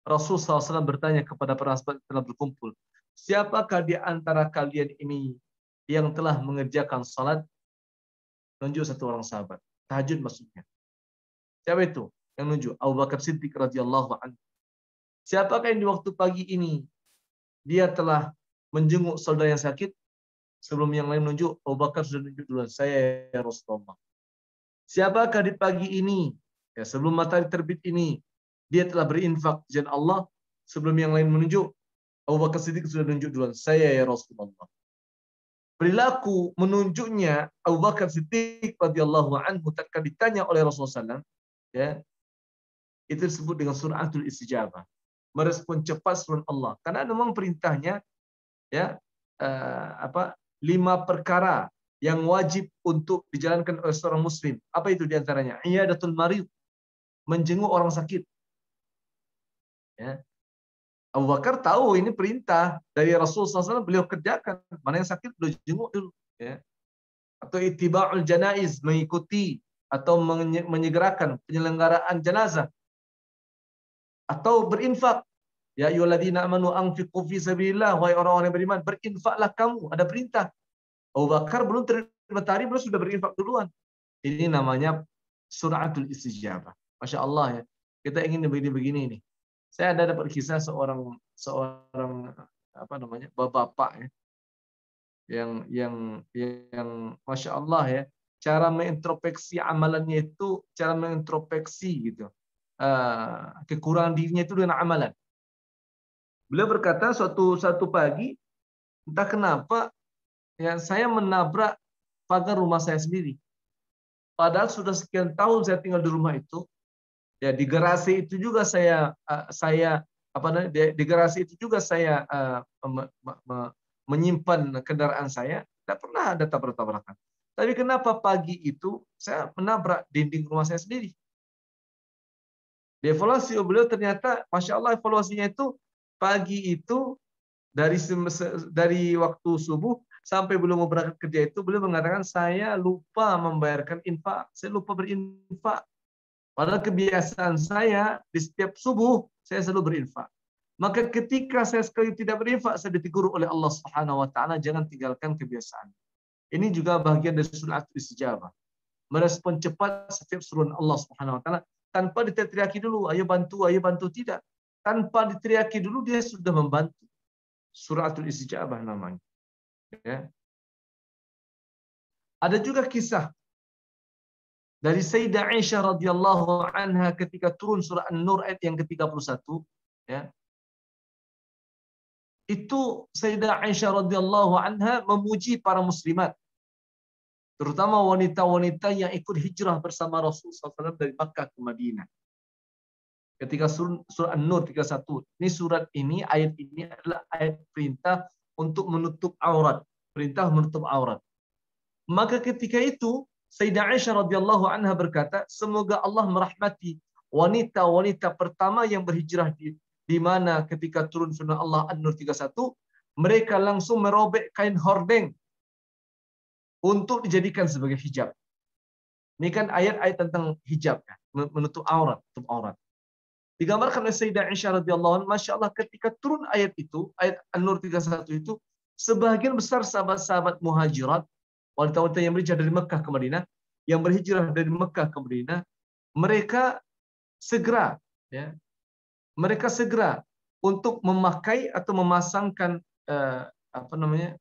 Rasul SAW bertanya kepada para sahabat yang telah berkumpul, siapakah di antara kalian ini yang telah mengerjakan salat? Nunjuk satu orang sahabat, tahajud maksudnya. Siapa itu yang nunjuk? Abu Bakar Siddiq radhiyallahu anhu. Siapakah yang di waktu pagi ini dia telah menjenguk saudara yang sakit? Sebelum yang lain menunjuk, Abu Bakar sudah menunjuk duluan, saya ya Rasulullah. Siapakah di pagi ini, ya, sebelum matahari terbit ini, dia telah berinfak di jalan Allah? Sebelum yang lain menunjuk, Abu Bakar Siddiq sudah menunjuk duluan, saya ya Rasulullah. Perilaku menunjuknya Abu Bakar Siddiq radhiyallahu anhu tatkala ditanya oleh Rasulullah SAW, ya, itu disebut dengan suratul istijabah. Merespon cepat seruan Allah. Karena memang perintahnya, ya, 5 perkara yang wajib untuk dijalankan oleh seorang muslim. Apa itu diantaranya? Iyadatul marid, menjenguk orang sakit. Ya. Abu Bakar tahu ini perintah dari Rasulullah SAW, beliau kerjakan. Mana yang sakit beliau jenguk dulu. Ya. Atau ittiba'ul janaiz, mengikuti atau menyegerakan penyelenggaraan jenazah. Atau berinfak, Ya ayyuhalladzina amanu anfiqu fi sabilillah, wahai orang-orang yang beriman, berinfaklah kamu. Ada perintah. Abu Bakar belum terbit matahari, belum sudah berinfak duluan. Ini namanya suratul istijabah. Masya Allah ya. Kita ingin begini nih. Saya ada dapat kisah seorang apa namanya, bapak ya, yang Masya Allah ya, cara mengintrospeksi amalannya itu, cara mengintrospeksi gitu, kekurangan dirinya itu dengan amalan. Beliau berkata suatu pagi, entah kenapa ya, saya menabrak pagar rumah saya sendiri. Padahal sudah sekian tahun saya tinggal di rumah itu. Ya, di garasi itu juga saya apa namanya, di garasi itu juga saya menyimpan kendaraan saya. Tidak pernah ada tabrak-tabrakan. Tapi kenapa pagi itu saya menabrak dinding rumah saya sendiri? Di evaluasi beliau ternyata, Masya Allah, evaluasinya itu pagi itu dari waktu subuh sampai belum mau berangkat kerja itu, beliau mengatakan saya lupa membayarkan infak, saya lupa berinfak. Padahal kebiasaan saya di setiap subuh saya selalu berinfak. Maka ketika saya sekali tidak berinfak, saya ditegur oleh Allah Subhanahu wa taala, jangan tinggalkan kebiasaan. Ini juga bagian dari sunnah istijabah. Merespon cepat setiap seruan Allah Subhanahu wa taala tanpa diteriaki dulu, ayo bantu tidak. Tanpa diteriaki dulu dia sudah membantu. Suratul istijabah namanya. Ya. Ada juga kisah dari Sayyidah Aisyah radhiyallahu anha ketika turun surah An-Nur ayat yang ke-31, ya. Itu Sayyidah Aisyah radhiyallahu anha memuji para muslimat, terutama wanita-wanita yang ikut hijrah bersama Rasulullah SAW dari Makkah ke Madinah. Ketika surah An-Nur 31, ini surat ini, ayat ini adalah ayat perintah untuk menutup aurat, perintah menutup aurat. Maka ketika itu Sayyidah Aisyah radhiyallahu anha berkata, semoga Allah merahmati wanita-wanita pertama yang berhijrah di mana ketika turun firman Allah An-Nur 31, mereka langsung merobek kain hordeng untuk dijadikan sebagai hijab. Ini kan ayat-ayat tentang hijab, ya, menutup aurat, tutup aurat. Digambarkan oleh Sayyidah Aisyah radhiyallahu anha, Masya Allah, ketika turun ayat itu, ayat An-Nur 31 itu, sebagian besar sahabat-sahabat muhajirat, wanita-wanita yang berhijrah dari Mekah ke Madinah, yang berhijrah dari Mekah ke Madinah, mereka segera, ya, mereka segera untuk memakai atau memasangkan apa namanya,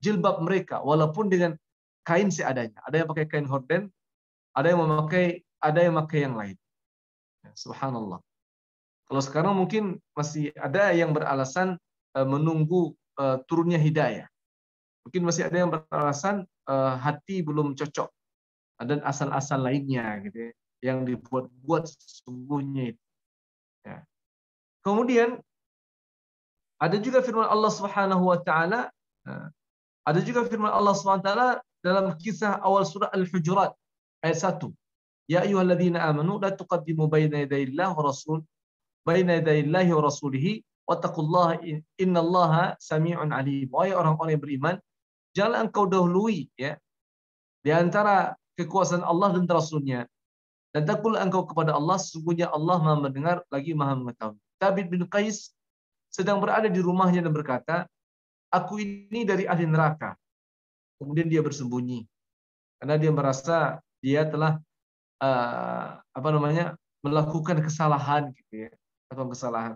jilbab mereka, walaupun dengan kain seadanya. Ada yang pakai kain horden, ada yang memakai yang lain. Ya, subhanallah. Kalau sekarang mungkin masih ada yang beralasan menunggu turunnya hidayah. Mungkin masih ada yang beralasan hati belum cocok dan asal-asal lainnya gitu ya, yang dibuat-buat sesungguhnya itu. Ya. Kemudian ada juga firman Allah Subhanahu wa taala, ada juga firman Allah Subhanahu wa taala dalam kisah awal surah Al-Hujurat ayat 1. Ya ayyuhalladzina amanu la tuqaddimu baina yadayillahi wa rasulihi wattaqullaha innallaha samii'un 'alim. Wahai orang-orang yang beriman, jangan engkau dahului, ya, di antara kekuasaan Allah dan Rasulnya, dan takutlah engkau kepada Allah, sesungguhnya Allah Maha mendengar lagi Maha mengetahui. Thabit bin Qais sedang berada di rumahnya dan berkata, aku ini dari ahli neraka. Kemudian dia bersembunyi karena dia merasa dia telah apa namanya, melakukan kesalahan gitu ya, atau kesalahan.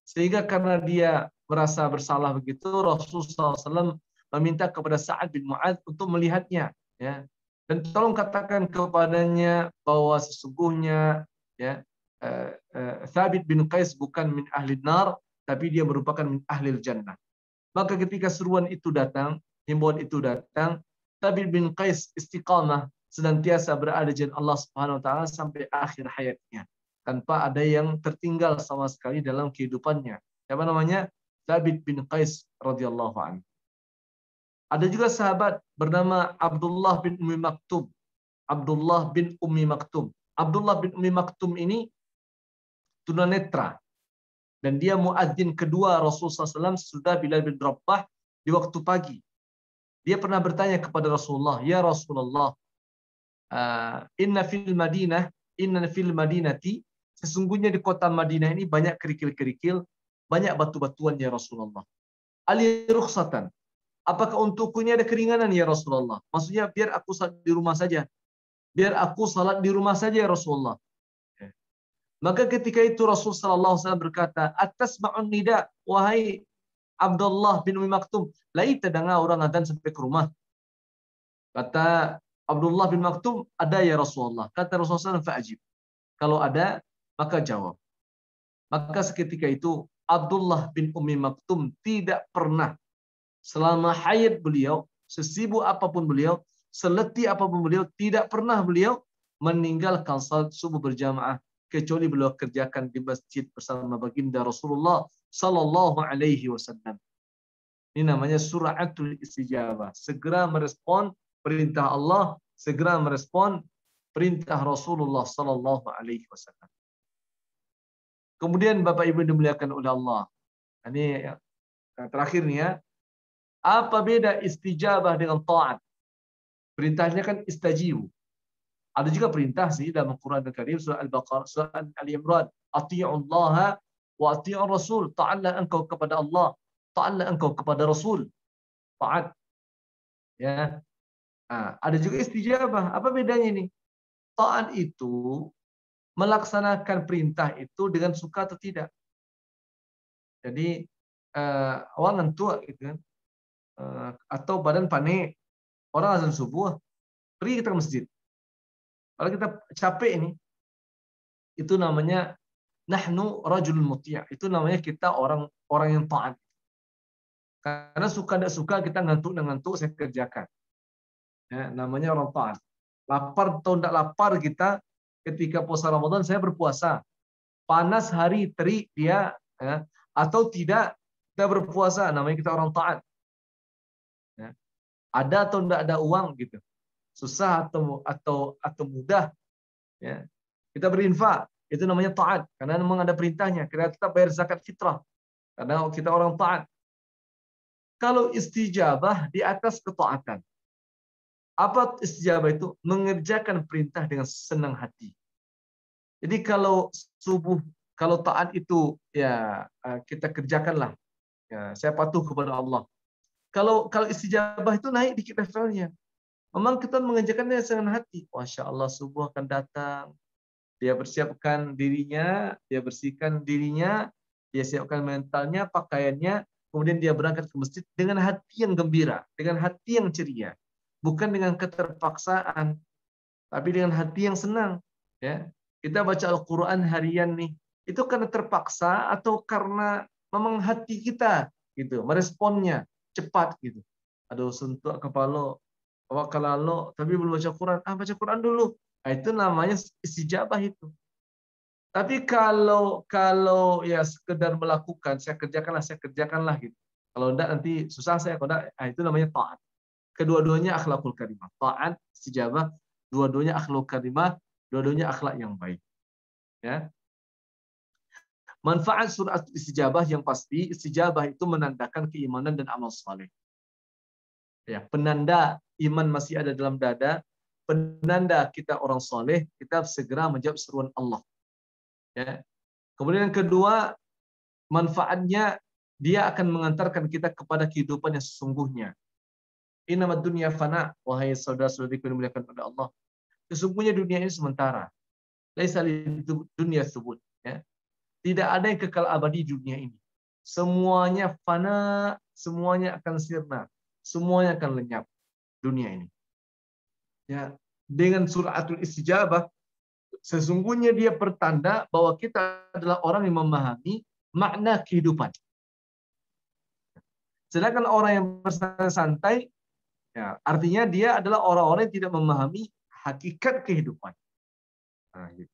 Sehingga karena dia merasa bersalah begitu, Rasulullah SAW meminta kepada Sa'ad bin Mu'adz untuk melihatnya, ya, dan tolong katakan kepadanya bahwa sesungguhnya, ya, Thabit bin Qais bukan min ahli nar, tapi dia merupakan min ahli jannah. Maka ketika seruan itu datang, himbauan itu datang, Thabit bin Qais istiqamah, senantiasa berada di jalan Allah Subhanahu wa taala sampai akhir hayatnya, tanpa ada yang tertinggal sama sekali dalam kehidupannya. Siapa namanya? Thabit bin Qais radhiyallahu anhu. Ada juga sahabat bernama Abdullah bin Ummi Maktum. Abdullah bin Ummi Maktum. Abdullah bin Ummi Maktum ini tunanetra, dan dia muadzin kedua Rasulullah SAW sudah Bilal bin Rabah di waktu pagi. Dia pernah bertanya kepada Rasulullah, ya Rasulullah, inna fil madinati, sesungguhnya di kota Madinah ini banyak kerikil-kerikil, banyak batu-batuan ya Rasulullah. Ali rukhsatan. Apakah untukku ini ada keringanan ya Rasulullah? Maksudnya biar aku salat di rumah saja. Biar aku salat di rumah saja ya Rasulullah. Maka ketika itu Rasul sallallahu alaihi wasallam berkata, "Atasma'un nida, wahai Abdullah bin Umi Maktum, laita dengar orang adzan sampai ke rumah." Kata Abdullah bin Maktum, "Ada ya Rasulullah." Kata Rasulullah SAW, "Fa'ajib." Kalau ada, maka jawab. Maka seketika itu Abdullah bin Umi Maktum tidak pernah selama hayat beliau, sesibuk apapun beliau, seletih apapun beliau, tidak pernah beliau meninggalkan salat subuh berjamaah kecuali beliau kerjakan di masjid bersama baginda Rasulullah sallallahu alaihi wasallam. Ini namanya suratul istijabah, segera merespon perintah Allah, segera merespon perintah Rasulullah sallallahu alaihi wasallam. Kemudian Bapak Ibu dimuliakan oleh Allah. Ini yang terakhir nih ya. Apa beda istijabah dengan taat? Perintahnya kan istajibu. Ada juga perintah sih dalam Al-Quran Al-Karim, surah Al-Baqarah, surah Al-Imran. Ati'ullaha wa ati'ur Rasul. Ta'ala engkau kepada Allah. Ta'ala engkau kepada Rasul. Taat. Ya. Ada juga istijabah. Apa bedanya ini? Taat itu melaksanakan perintah itu dengan suka atau tidak. Jadi awal ngantuk gitu kan. Atau badan panik, orang azan subuh, pergi kita ke masjid. Kalau kita capek ini, itu namanya nahnu rajulun muti'. Itu namanya kita orang yang taat. Karena suka tidak suka kita ngantuk saya kerjakan. Ya, namanya orang taat. Lapar atau tidak lapar kita ketika puasa Ramadan saya berpuasa. Panas hari terik dia ya, atau tidak kita berpuasa, namanya kita orang taat. Ya. Ada atau tidak ada uang gitu, susah atau mudah, ya. Kita berinfak, itu namanya taat karena memang ada perintahnya. Kita tetap bayar zakat fitrah karena kita orang taat. Kalau istijabah di atas ketaatan. Apa istijabah itu? Mengerjakan perintah dengan senang hati. Jadi kalau kalau taat itu ya kita kerjakanlah. Ya, saya patuh kepada Allah. Kalau istijabah itu naik dikit levelnya. Memang kita mengerjakannya dengan senang hati. Masya Allah, subuh akan datang. Dia persiapkan dirinya, dia bersihkan dirinya, dia siapkan mentalnya, pakaiannya, kemudian dia berangkat ke masjid dengan hati yang gembira, dengan hati yang ceria. Bukan dengan keterpaksaan, tapi dengan hati yang senang. Ya, kita baca Al-Quran harian nih, itu karena terpaksa atau karena memang hati kita gitu, meresponnya cepat gitu. Aduh, sentuh kepala, awak kalalo, tapi belum baca Quran. Baca Quran dulu. Itu namanya istijabah itu. Tapi kalau ya sekedar melakukan, saya kerjakanlah gitu. Kalau enggak nanti susah saya, kalau enggak, itu namanya taat. Kedua-duanya akhlakul karimah. Taat, istijabah, dua-duanya akhlakul karimah, dua-duanya akhlak yang baik. Ya. Manfaat surat istijabah yang pasti, istijabah itu menandakan keimanan dan amal saleh. Ya, penanda iman masih ada dalam dada, penanda kita orang soleh, kita segera menjawab seruan Allah. Ya. Kemudian yang kedua, manfaatnya dia akan mengantarkan kita kepada kehidupan yang sesungguhnya. Innamad dunya fana, wahai saudara-saudariku yang dimuliakan oleh Allah. Sesungguhnya dunia ini sementara. Laisa dunia subut. Ya. Tidak ada yang kekal abadi di dunia ini. Semuanya fana, semuanya akan sirna, semuanya akan lenyap dunia ini. Ya, dengan suratul istijabah, sesungguhnya dia pertanda bahwa kita adalah orang yang memahami makna kehidupan. Sedangkan orang yang bersantai, ya, artinya dia adalah orang-orang yang tidak memahami hakikat kehidupan. Nah, gitu.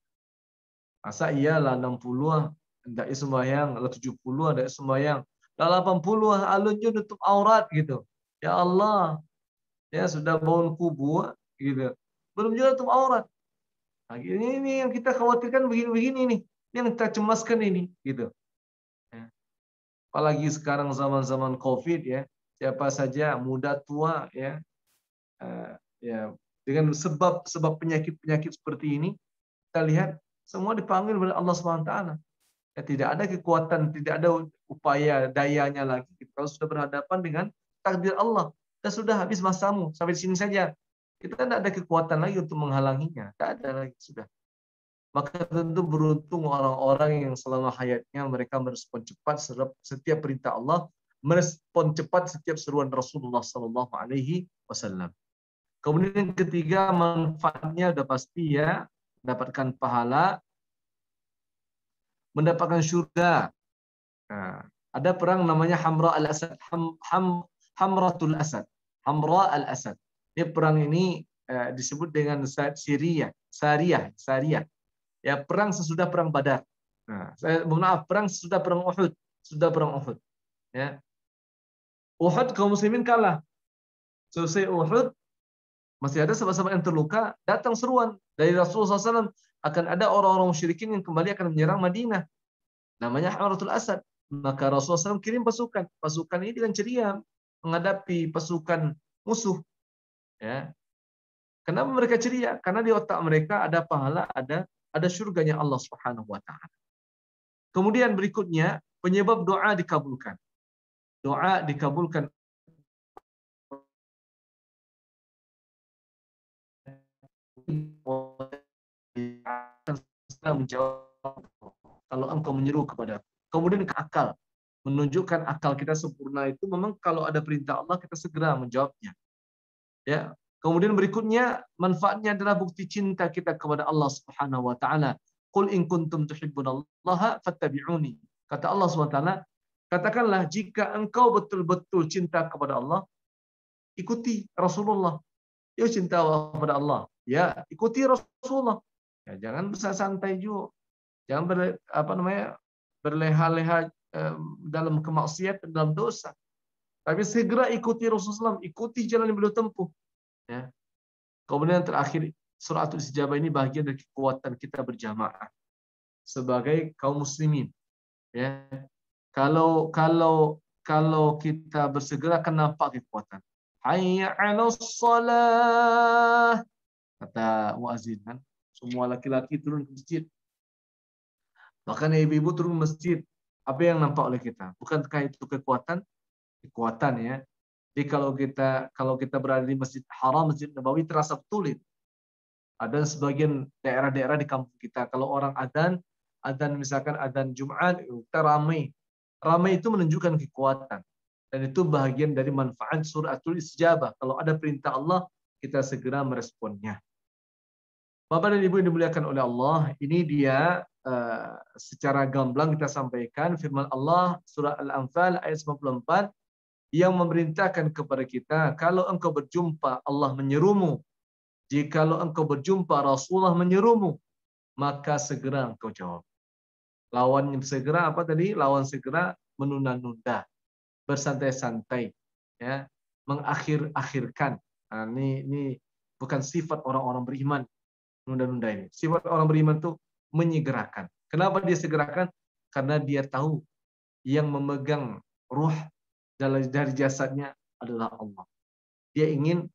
Masa iyalah 60 hendak sembahyang, lah 70 ada sembahyang, lah 80 alunnya nutup aurat gitu. Ya Allah, ya sudah bangun kubur gitu. Belum juga nutup aurat. Nah, ini yang kita khawatirkan begini-begini nih, yang kita cemaskan ini gitu. Ya. Apalagi sekarang zaman-zaman Covid ya, siapa saja muda tua ya, ya dengan sebab penyakit-penyakit seperti ini, kita lihat Semua dipanggil oleh Allah SWT. Ya, tidak ada kekuatan, tidak ada upaya dayanya lagi. Kalau sudah berhadapan dengan takdir Allah, dan sudah habis masamu sampai di sini saja. Kita tidak ada kekuatan lagi untuk menghalanginya. Tidak ada lagi sudah. Maka tentu beruntung orang-orang yang selama hayatnya mereka merespon cepat setiap perintah Allah, merespon cepat setiap seruan Rasulullah Sallallahu Alaihi Wasallam. Kemudian yang ketiga, manfaatnya sudah pasti ya, mendapatkan pahala, mendapatkan surga. Nah, ada perang namanya Hamra al-Asad, Hamratul Asad, Hamra al-Asad. Ini perang ini disebut dengan Sariyah. Ya, perang sesudah perang Badar. Nah, perang sesudah perang Uhud, Ya. Uhud kaum muslimin kalah. Selesai Uhud, masih ada sahabat-sahabat yang terluka, datang seruan dari Rasulullah SAW, akan ada orang-orang musyrikin yang kembali akan menyerang Madinah. Namanya Hamratul Asad. Maka Rasulullah SAW kirim pasukan. Pasukan ini dengan ceria menghadapi pasukan musuh. Ya. Kenapa mereka ceria? Karena di otak mereka ada pahala, ada surganya Allah Subhanahu wa taala. Kemudian berikutnya, penyebab doa dikabulkan. Doa dikabulkan menjawab kalau engkau menyeru kepada. Kemudian ke akal, menunjukkan akal kita sempurna itu memang kalau ada perintah Allah kita segera menjawabnya. Ya. Kemudian berikutnya manfaatnya adalah bukti cinta kita kepada Allah Subhanahu wa taala. Qul in kuntum tuhibbunallaha fattabi'uni. Kata Allah Subhanahu wa taala, katakanlah jika engkau betul-betul cinta kepada Allah, ikuti Rasulullah. Ya, cinta kepada Allah. Ya, ikuti Rasulullah. Ya, jangan bersantai juga. Jangan berleha-leha dalam kemaksiatan, dalam dosa. Tapi segera ikuti Rasulullah, ikuti jalan yang beliau tempuh. Ya. Kemudian yang terakhir, suratul istijabah ini bagian dari kekuatan kita berjamaah sebagai kaum muslimin. Ya. Kalau kita bersegera akan nampak kekuatan. Hayya 'alas shalah. Kata muazin kan, semua laki-laki turun ke masjid. Bahkan ibu-ibu turun ke masjid. Apa yang nampak oleh kita? Bukankah itu kekuatan? Kekuatan ya. Jadi kalau kita berada di Masjid Haram, Masjid Nabawi terasa betul itu. Ada sebagian daerah-daerah di kampung kita, kalau orang adzan misalkan adzan Jumat, kita ramai. Ramai itu menunjukkan kekuatan. Dan itu bagian dari manfaat suratul istijabah. Kalau ada perintah Allah, kita segera meresponnya. Bapak dan Ibu yang dimuliakan oleh Allah, ini dia secara gamblang kita sampaikan firman Allah surah Al-Anfal ayat 94 yang memerintahkan kepada kita, kalau engkau berjumpa Allah menyerumu, jikalau engkau berjumpa Rasulullah menyerumu, maka segera engkau jawab. Lawan segera apa tadi? Lawan segera menunda-nunda, bersantai-santai, ya, mengakhir-akhirkan. Nah, ini bukan sifat orang-orang beriman, nunda-nunda ini. Sifat orang beriman itu menyegerakan. Kenapa dia segerakan? Karena dia tahu yang memegang ruh dari jasadnya adalah Allah. Dia ingin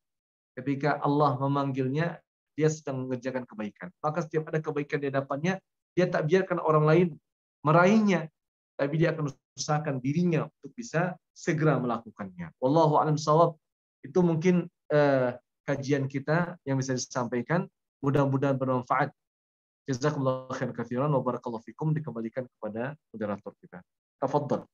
ketika Allah memanggilnya, dia sedang mengerjakan kebaikan. Maka setiap ada kebaikan di hadapannya, dia tak biarkan orang lain meraihnya, tapi dia akan usahakan dirinya untuk bisa segera melakukannya. Wallahu a'lam shawab. Itu mungkin kajian kita yang bisa disampaikan. Mudah-mudahan bermanfaat. Jazakumullahu khairan katsiran wa barakallahu fikum, dikembalikan kepada moderator kita. Tafadhal.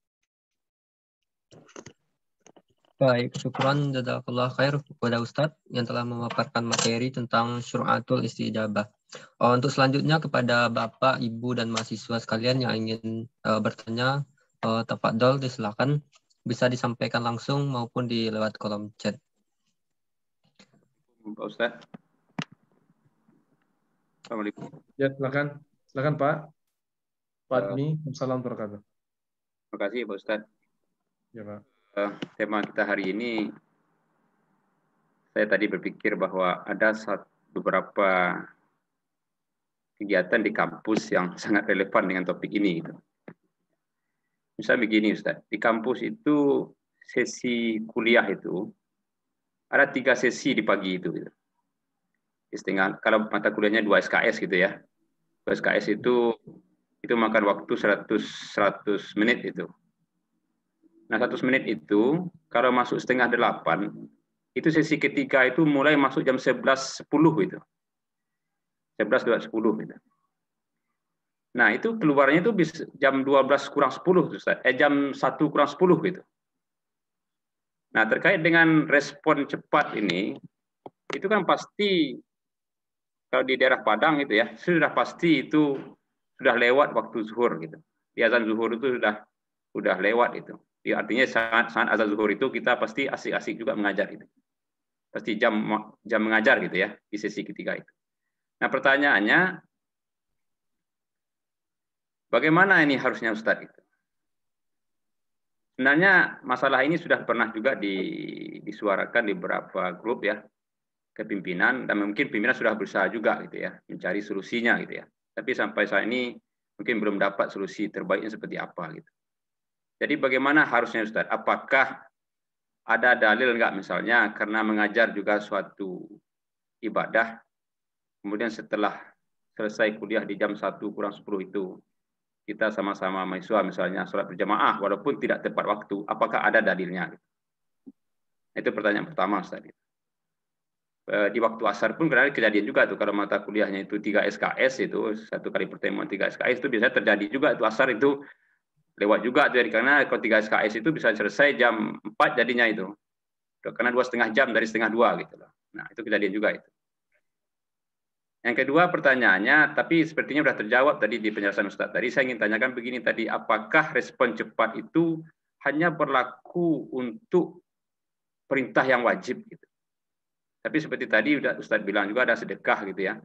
Baik, syukran jazakallah khair kepada Ustadz yang telah memaparkan materi tentang syur'atul istijabah. Untuk selanjutnya kepada Bapak, Ibu, dan mahasiswa sekalian yang ingin bertanya, tafadhol disilakan, bisa disampaikan langsung maupun di lewat kolom chat. Pak Ustadz. Assalamualaikum. Ya, silakan Pak. Padmi, Assalamualaikum warahmatullahi wabarakatuh. Terima kasih Pak Ustadz. Ya Pak. Tema kita hari ini, saya tadi berpikir bahwa ada beberapa kegiatan di kampus yang sangat relevan dengan topik ini. Gitu. Misal begini Ustadz, di kampus itu sesi kuliah itu ada 3 sesi di pagi itu. Gitu. Kalau mata kuliahnya 2 SKS gitu ya. SKS itu makan waktu 100 menit itu. Nah, 100 menit itu kalau masuk setengah 8, itu sesi ketiga itu mulai masuk jam 11.10 itu. 11.10 itu. Nah, itu keluarnya itu bisa jam 12 kurang 10, Ustaz. Jam 1 kurang 10 gitu. Nah, terkait dengan respon cepat ini, itu kan pasti kalau di daerah Padang itu ya, sudah pasti itu sudah lewat waktu zuhur gitu. Di azan zuhur itu sudah lewat itu. Ya, artinya saat azan zuhur itu kita pasti asik-asik juga mengajar itu. Pasti jam mengajar gitu ya di sesi ketiga itu. Nah, pertanyaannya bagaimana ini harusnya Ustadz itu? Sebenarnya masalah ini sudah pernah juga disuarakan di beberapa grup ya kepimpinan, dan mungkin pimpinan sudah berusaha juga gitu ya mencari solusinya gitu ya. Tapi sampai saat ini mungkin belum dapat solusi terbaiknya seperti apa gitu. Jadi bagaimana harusnya Ustadz? Apakah ada dalil enggak misalnya karena mengajar juga suatu ibadah, kemudian setelah selesai kuliah di jam 1 kurang 10 itu kita sama-sama mahasiswa misalnya sholat berjamaah walaupun tidak tepat waktu, apakah ada dalilnya? Itu pertanyaan pertama Ustaz. Di waktu asar pun kadang kejadian juga tuh kalau mata kuliahnya itu 3 SKS itu satu kali pertemuan 3 SKS itu biasanya terjadi juga itu asar itu lewat juga tuh, karena kalau 3 SKS itu bisa selesai jam 4 jadinya itu. Karena 2,5 jam dari setengah 2 gitu loh. Nah, itu kejadian juga itu. Yang kedua pertanyaannya, tapi sepertinya sudah terjawab tadi di penjelasan Ustaz. Tadi saya ingin tanyakan begini tadi, apakah respon cepat itu hanya berlaku untuk perintah yang wajib gitu. Tapi seperti tadi Ustaz bilang juga ada sedekah gitu ya.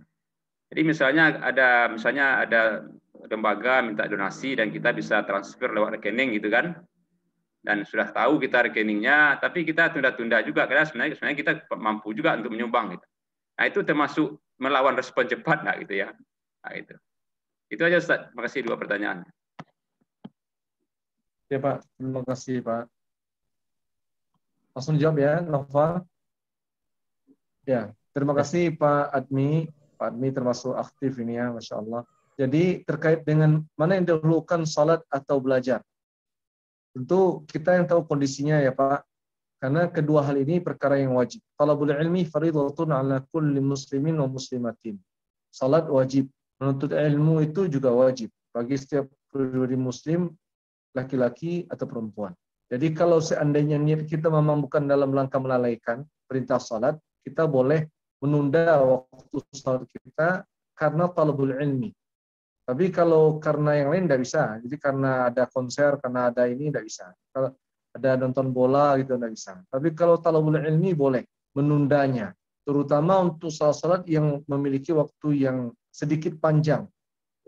Jadi misalnya ada lembaga minta donasi dan kita bisa transfer lewat rekening gitu kan. Dan sudah tahu kita rekeningnya, tapi kita tunda-tunda juga karena sebenarnya kita mampu juga untuk menyumbang gitu. Nah, itu termasuk melawan respon cepat nggak gitu ya. Nah, itu aja Ustaz. Terima kasih 2 pertanyaan. Ya Pak, terima kasih Pak. Langsung jawab ya, Nova. Ya, terima kasih Pak Admi. Pak Admi termasuk aktif ini ya, Masya Allah. Jadi terkait dengan mana yang didahulukan salat atau belajar. Tentu kita yang tahu kondisinya ya Pak. Karena kedua hal ini perkara yang wajib. Talabul ilmi fardhatun ala kulli muslimin wa muslimatin. Salat wajib. Menuntut ilmu itu juga wajib bagi setiap pribadi muslim, laki-laki atau perempuan. Jadi kalau seandainya niat kita memang bukan dalam rangka melalaikan perintah salat, kita boleh menunda waktu salat kita karena talabul ilmi. Tapi kalau karena yang lain tidak bisa. Jadi karena ada konser, karena ada ini tidak bisa. Kalau ada nonton bola gitu tidak bisa. Tapi kalau talabul ilmi boleh menundanya, terutama untuk salat-salat yang memiliki waktu yang sedikit panjang.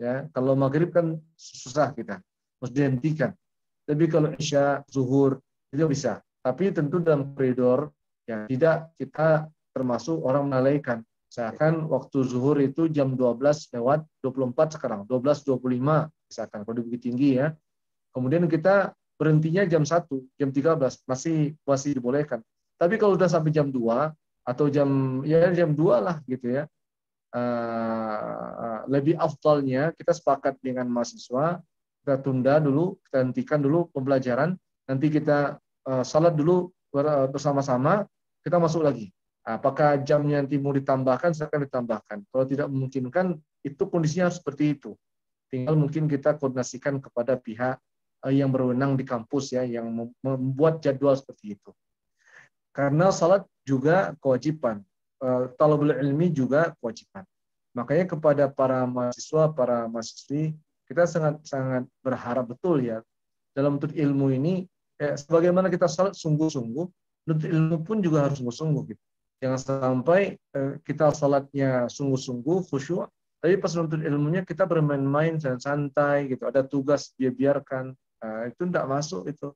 Ya, kalau maghrib kan susah kita, harus dihentikan. Tapi kalau isya, zuhur itu bisa. Tapi tentu dalam koridor yang tidak kita termasuk orang melalaikan. Misalkan waktu zuhur itu jam 12:24 sekarang, 12:25 misalkan kalau di Bukit Tinggi ya. Kemudian kita berhentinya jam 1, jam 13 masih dibolehkan. Tapi kalau sudah sampai jam 2 atau jam 2 lah gitu ya. Lebih afdalnya kita sepakat dengan mahasiswa, kita tunda dulu, kita hentikan dulu pembelajaran, nanti kita salat dulu bersama-sama, kita masuk lagi. Apakah jamnya nanti mau ditambahkan, silakan ditambahkan. Kalau tidak memungkinkan, itu kondisinya seperti itu. Tinggal mungkin kita koordinasikan kepada pihak yang berwenang di kampus ya, yang membuat jadwal seperti itu. Karena salat juga kewajiban, talabul ilmi juga kewajiban. Makanya kepada para mahasiswa, para mahasiswi, kita sangat berharap betul ya dalam menuntut ilmu ini, sebagaimana kita salat sungguh-sungguh, menuntut ilmu pun juga harus sungguh-sungguh gitu. Jangan sampai kita salatnya sungguh-sungguh, khusyuk, tapi pas menuntut ilmunya kita bermain-main santai gitu. Ada tugas dia biarkan, itu tidak masuk itu.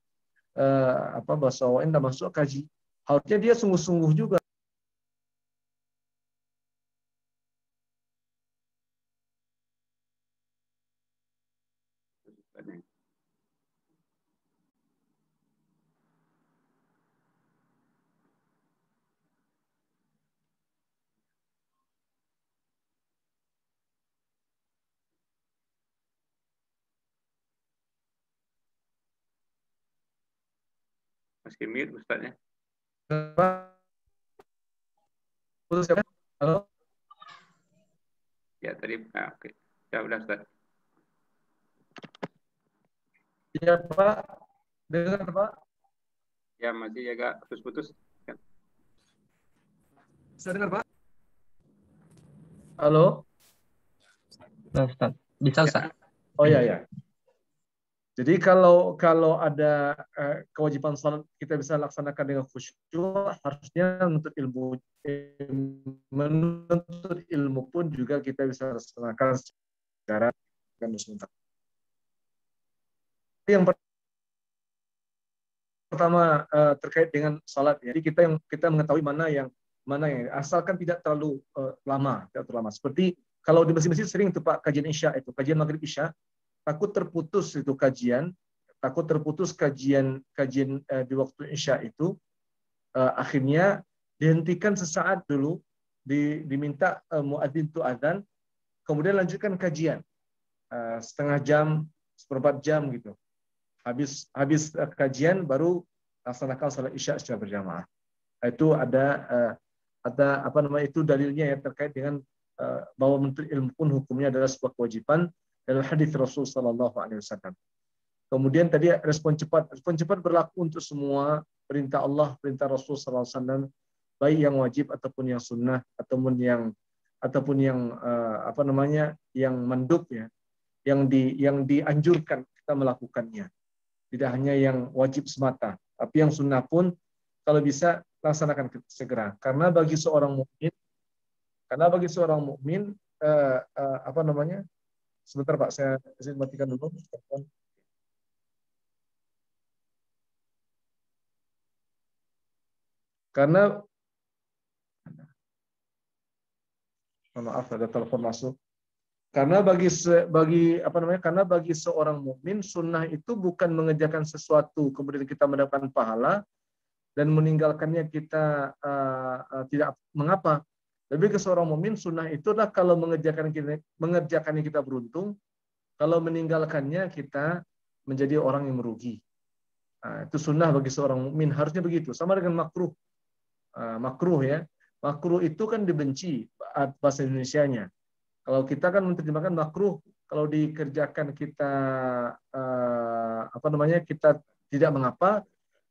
Bahasa awalnya tidak masuk kaji. Harusnya dia sungguh-sungguh juga. Masih mute Ustaznya. Putus ya? Halo? Ya tadi, oke. Ya udah Ustaz. Iya Pak, dengar Pak? Ya masih agak putus-putus. Ya. Bisa dengar Pak? Halo? Nah, Ustaz. Bisa Ya. Ustaz. Oh ya ya. Jadi kalau ada kewajiban salat kita bisa laksanakan dengan khusyuk, harusnya menuntut ilmu pun juga kita bisa laksanakan secara sebentar. Yang pertama terkait dengan salat. Jadi kita mengetahui mana yang asalkan tidak terlalu lama, Seperti kalau di masjid-masjid sering tuh Pak kajian Isya itu, kajian Maghrib Isya, takut terputus kajian di waktu Isya itu, akhirnya dihentikan sesaat dulu, diminta muadzin itu adzan, kemudian lanjutkan kajian setengah jam, seperempat jam gitu. Habis kajian baru laksanakan salat Isya secara berjamaah. Itu ada itu dalilnya ya terkait dengan bahwa menuntut ilmu pun hukumnya adalah sebuah kewajiban dalam hadis Rasul Sallallahu Alaihi Wasallam. Kemudian tadi respon cepat berlaku untuk semua perintah Allah, perintah Rasul Sallallahu Alaihi Wasallam, baik yang wajib ataupun yang sunnah ataupun yang yang mandub ya, yang dianjurkan kita melakukannya. Tidak hanya yang wajib semata, tapi yang sunnah pun kalau bisa laksanakan segera. Karena bagi seorang mukmin, sebentar Pak, saya matikan dulu. Karena maaf ada telepon masuk. Karena bagi seorang mukmin, sunnah itu bukan mengerjakan sesuatu kemudian kita mendapatkan pahala dan meninggalkannya kita tidak mengapa. Lebih ke seorang mukmin, sunnah itu adalah kalau mengerjakannya kita beruntung, kalau meninggalkannya kita menjadi orang yang merugi. Itu sunnah bagi seorang mukmin, harusnya begitu. Sama dengan makruh. Makruh ya. Makruh itu kan dibenci bahasa Indonesianya. Kalau kita kan menerjemahkan makruh, kalau dikerjakan kita kita tidak mengapa,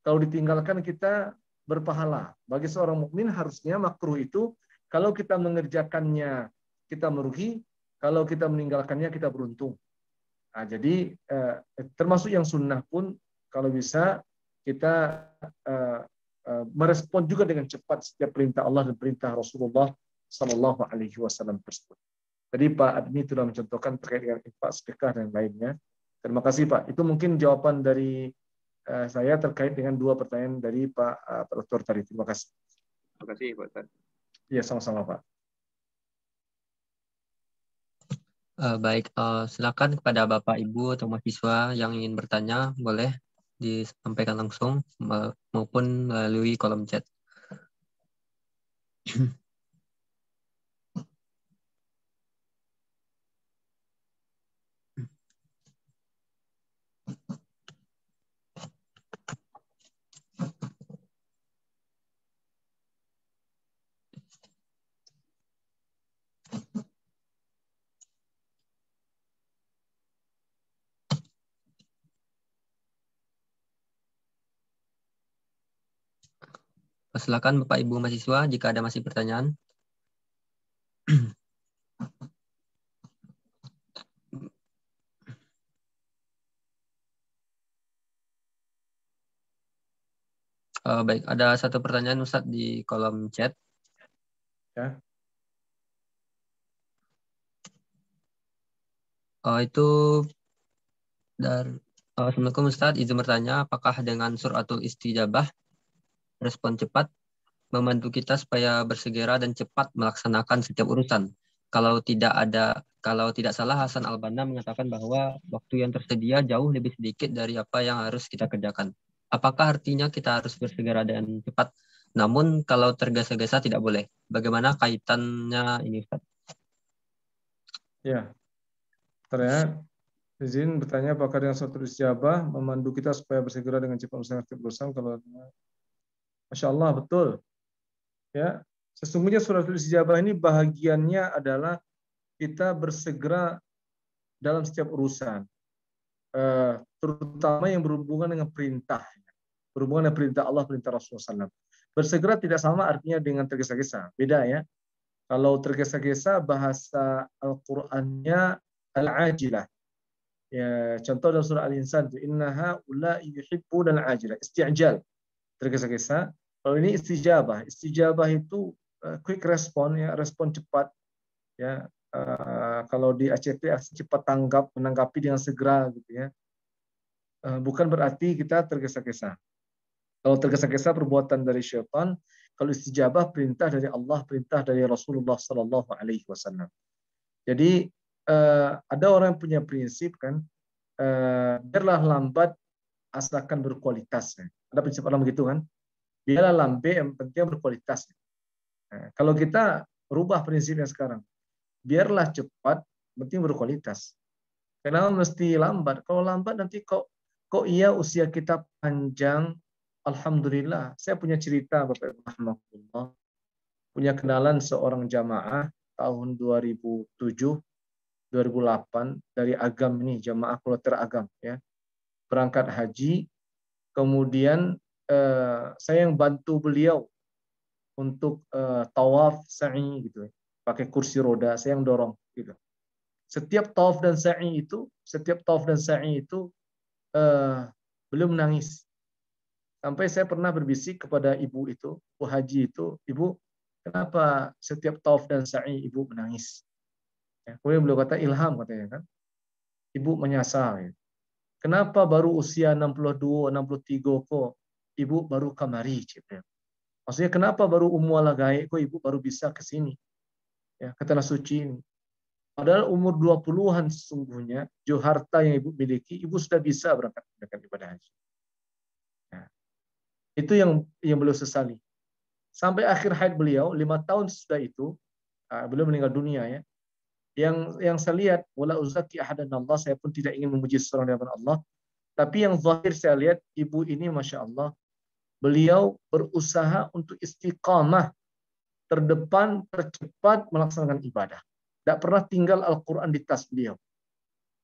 kalau ditinggalkan kita berpahala. Bagi seorang mukmin harusnya makruh itu kalau kita mengerjakannya kita merugi, kalau kita meninggalkannya kita beruntung. Jadi termasuk yang sunnah pun kalau bisa kita merespon juga dengan cepat setiap perintah Allah dan perintah Rasulullah Sallallahu Alaihi Wasallam tersebut. Tadi Pak Admi telah mencontohkan terkait dengan infak, sedekah dan lainnya. Terima kasih Pak. Itu mungkin jawaban dari saya terkait dengan dua pertanyaan dari Pak Dr. tadi. Terima kasih. Terima kasih Pak Ustaz. Iya, sama-sama Pak. Baik, silakan kepada Bapak, Ibu, atau mahasiswa yang ingin bertanya, boleh disampaikan langsung maupun melalui kolom chat. Silakan Bapak Ibu mahasiswa jika ada masih pertanyaan. Baik, ada satu pertanyaan Ustadz di kolom chat. Ya. Itu dari Assalamualaikum Ustadz, izin bertanya, apakah dengan suratul istijabah respon cepat membantu kita supaya bersegera dan cepat melaksanakan setiap urusan? Kalau tidak salah, Hasan Al-Banna mengatakan bahwa waktu yang tersedia jauh lebih sedikit dari apa yang harus kita kerjakan. Apakah artinya kita harus bersegera dan cepat? Namun kalau tergesa-gesa tidak boleh. Bagaimana kaitannya ini, Ustaz? Ya. Ternyata Izin bertanya, apakah dengan suratul istijabah memandu kita supaya bersegera dengan cepat menyelesaikan urusan? Kalau Masya Allah, betul. Ya, sesungguhnya suratul istijabah ini bahagiannya adalah kita bersegera dalam setiap urusan, terutama yang berhubungan dengan perintah, berhubungan dengan perintah Allah, perintah Rasulullah SAW. Bersegera tidak sama artinya dengan tergesa-gesa, beda ya. Kalau tergesa-gesa bahasa Al-Qur'annya al-ajilah. Ya, contoh dalam surah Al-Insan itu innaha ulai yuhibbunal ajilah, isti'jal, tergesa-gesa. Kalau ini istijabah, istijabah itu quick respon, ya, respon cepat, ya. Kalau di ACT cepat tanggap, menanggapi dengan segera gitu ya. Bukan berarti kita tergesa-gesa. Kalau tergesa-gesa perbuatan dari syaitan, kalau istijabah perintah dari Allah, perintah dari Rasulullah Sallallahu Alaihi Wasallam. Jadi ada orang yang punya prinsip kan, biarlah lambat asalkan berkualitas. Ada prinsip orang begitu kan, biarlah lambat yang penting berkualitas. Kalau kita rubah prinsipnya sekarang, biarlah cepat, penting berkualitas. Kenapa mesti lambat? Kalau lambat nanti kok iya usia kita panjang. Alhamdulillah, saya punya cerita Bapak Ibu rahmatullah. Punya kenalan seorang jamaah tahun 2007, 2008 dari Agam ini, jamaah kloter Agam ya. Berangkat haji, kemudian saya yang bantu beliau untuk tawaf sa'i gitu. Pakai kursi roda, saya yang dorong gitu. Setiap tawaf dan sa'i itu, beliau menangis. Sampai saya pernah berbisik kepada ibu itu, Bu Haji itu, Ibu, kenapa setiap tawaf dan sa'i ibu menangis? Ya, kemudian beliau kata ilham katanya kan. Ibu menyasar. Ya. Kenapa baru usia 62, 63 kok ibu baru kamari? Gitu. Maksudnya kenapa baru umur lagai kok ibu baru bisa ke sini? Ya, ke tanah suci ini. Padahal umur 20-an sesungguhnya, harta yang ibu miliki, ibu sudah bisa berangkat ibadah haji. Ya. Itu yang beliau sesali. Sampai akhir haid beliau, 5 tahun sesudah itu, beliau meninggal dunia ya. Yang saya lihat, wala uzaki ahadan Allah, saya pun tidak ingin memuji seorang di hadapan Allah. Tapi yang zahir saya lihat, ibu ini Masya Allah, beliau berusaha untuk istiqamah, terdepan, tercepat melaksanakan ibadah. Tidak pernah tinggal Al-Quran di tas beliau.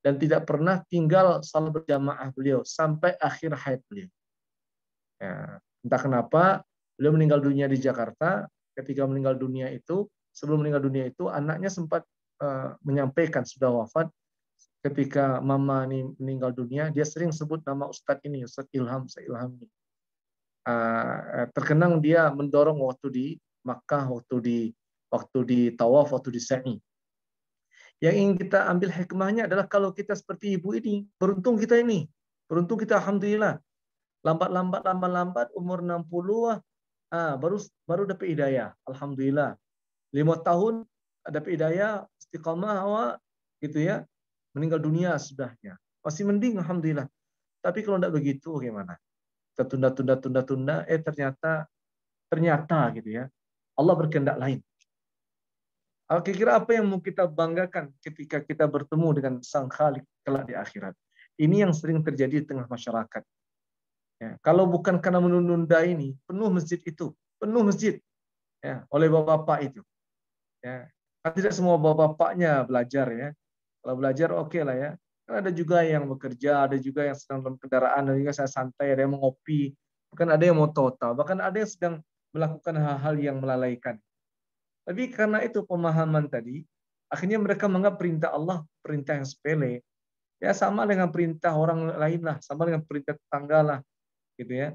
Dan tidak pernah tinggal salat berjamaah beliau sampai akhir haid beliau. Ya, entah kenapa beliau meninggal dunia di Jakarta. Ketika meninggal dunia itu, sebelum meninggal dunia itu, anaknya sempat menyampaikan sudah wafat. Ketika mama ini meninggal dunia, dia sering sebut nama Ustadz ini, Ustadz Ilham, Ustadz Ilham ini. Terkenang dia mendorong waktu di Makkah, waktu di tawaf, waktu di sa'i. Yang ingin kita ambil hikmahnya adalah kalau kita seperti ibu ini, beruntung kita ini, beruntung kita alhamdulillah. Lambat umur 60 baru dapat hidayah. Alhamdulillah. 5 tahun dapat hidayah, istiqamah gitu ya. Meninggal dunia sudahnya. Masih mending alhamdulillah. Tapi kalau tidak begitu bagaimana? Kita tunda, ternyata gitu ya. Allah berkehendak lain. Kira-kira apa yang mau kita banggakan ketika kita bertemu dengan Sang Khalik kelak di akhirat? Ini yang sering terjadi di tengah masyarakat. Ya, kalau bukan karena menunda ini, penuh masjid ya, oleh bapak-bapak itu. Ya, kan tidak semua bapak-bapaknya belajar ya. Kalau belajar oke lah ya. Kan ada juga yang bekerja, ada juga yang sedang dalam kendaraan, ada juga saya santai, ada yang mengopi, bahkan ada yang mau total, bahkan ada yang sedang melakukan hal-hal yang melalaikan. Tapi karena itu pemahaman tadi, akhirnya mereka menganggap perintah Allah perintah yang sepele. Ya sama dengan perintah orang lain lah, sama dengan perintah tetangga lah. Gitu ya.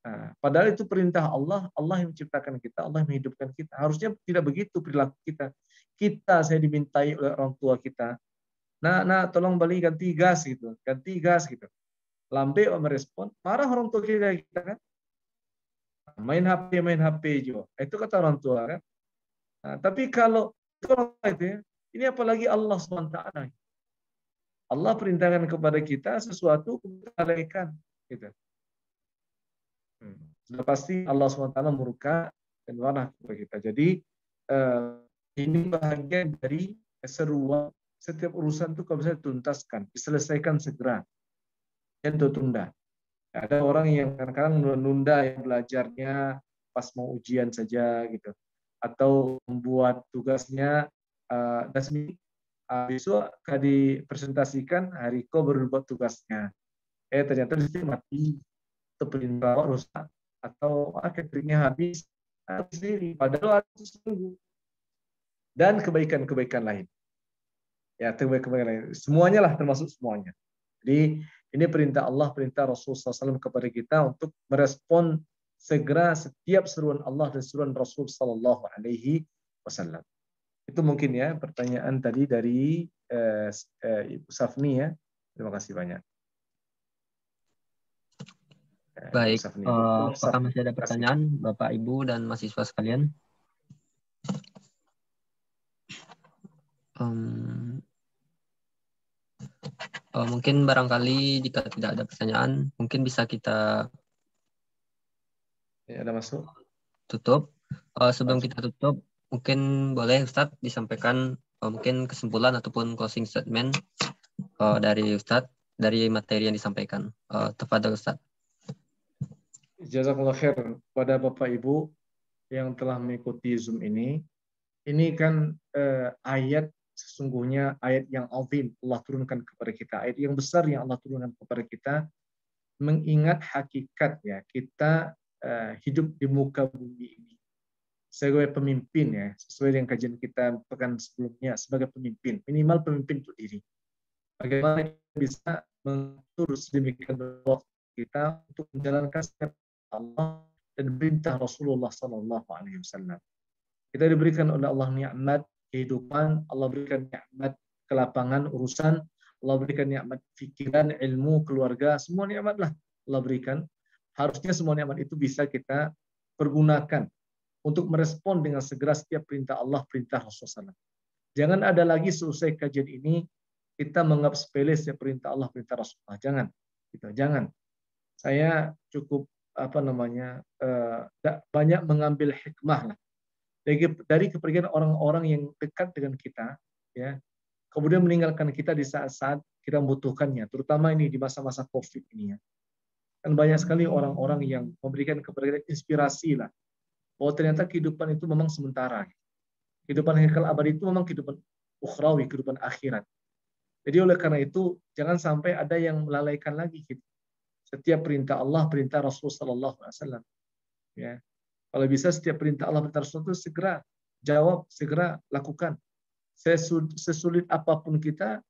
Nah, padahal itu perintah Allah, Allah yang menciptakan kita, Allah yang menghidupkan kita. Harusnya tidak begitu perilaku kita. Saya dimintai oleh orang tua kita. Nah, tolong balik ganti gas gitu. Lambe merespon, marah orang tua kita kan. Main HP juga. Itu kata orang tua kan. Nah, tapi kalau itu ya, ini apalagi Allah SWT. Allah perintahkan kepada kita sesuatu kebaikan gitu. Sudah pasti Allah SWT murka dan marah kepada kita. Jadi ini bahagian dari seruan setiap urusan itu kalau bisa dituntaskan, diselesaikan segera, dan tertunda. Ada orang yang kadang-kadang menunda ya belajarnya pas mau ujian saja gitu, atau membuat tugasnya dasmi besok akan dipresentasikan hari ko baru buat tugasnya. Ternyata di situ mati, atau perintah rusak, atau cateringnya habis sendiri. Padahal itu seminggu. Dan kebaikan-kebaikan lain. Ya, kebaikan-kebaikan lain. Semuanya lah, termasuk semuanya. Jadi ini perintah Allah, perintah Rasulullah SAW kepada kita untuk merespon segera setiap seruan Allah dan seruan Rasul Sallallahu Alaihi Wasallam. Itu mungkin ya pertanyaan tadi dari Ibu Safni ya. Terima kasih banyak. Baik, apakah masih ada pertanyaan Bapak, Ibu, dan mahasiswa sekalian? Mungkin barangkali jika tidak ada pertanyaan, mungkin bisa kita ada masuk tutup. Sebelum kita tutup, mungkin boleh Ustadz disampaikan mungkin kesimpulan ataupun closing statement dari Ustadz dari materi yang disampaikan. Tafadhol Ustadz. Jazakallah khair pada Bapak Ibu yang telah mengikuti Zoom ini. Ini kan ayat sesungguhnya ayat yang azim Allah turunkan kepada kita, ayat yang besar yang Allah turunkan kepada kita, mengingat hakikat ya kita hidup di muka bumi ini sebagai pemimpin ya, sesuai dengan kajian kita pekan sebelumnya, sebagai pemimpin, minimal pemimpin untuk diri. Bagaimana kita bisa mengatur sedemikian rupa kita untuk menjalankan setiap Allah dan perintah Rasulullah Sallallahu Alaihi Wasallam. Kita diberikan oleh Allah nikmat kehidupan, Allah berikan nikmat kelapangan urusan, Allah berikan nikmat pikiran, ilmu, keluarga, semua nikmat lah Allah berikan. Harusnya semua nikmat itu bisa kita pergunakan untuk merespon dengan segera setiap perintah Allah, perintah Rasulullah SAW. Jangan ada lagi selesai kajian ini kita menganggap sepele setiap perintah Allah, perintah Rasulullah. Jangan, gitu. Jangan. Saya cukup banyak mengambil hikmah lah dari kepergian orang-orang yang dekat dengan kita, ya, kemudian meninggalkan kita di saat-saat kita membutuhkannya, terutama ini di masa-masa COVID ini ya. Kan banyak sekali orang-orang yang memberikan kepada kita inspirasi lah, bahwa ternyata kehidupan itu memang sementara. Kehidupan kekal abadi itu memang kehidupan ukhrawi, kehidupan akhirat. Jadi oleh karena itu jangan sampai ada yang melalaikan lagi gitu. Setiap perintah Allah, perintah Rasulullah Sallallahu Alaihi Wasallam. Ya. Kalau bisa setiap perintah Allah, perintah Rasul itu segera jawab, segera lakukan. Sesulit apapun kita,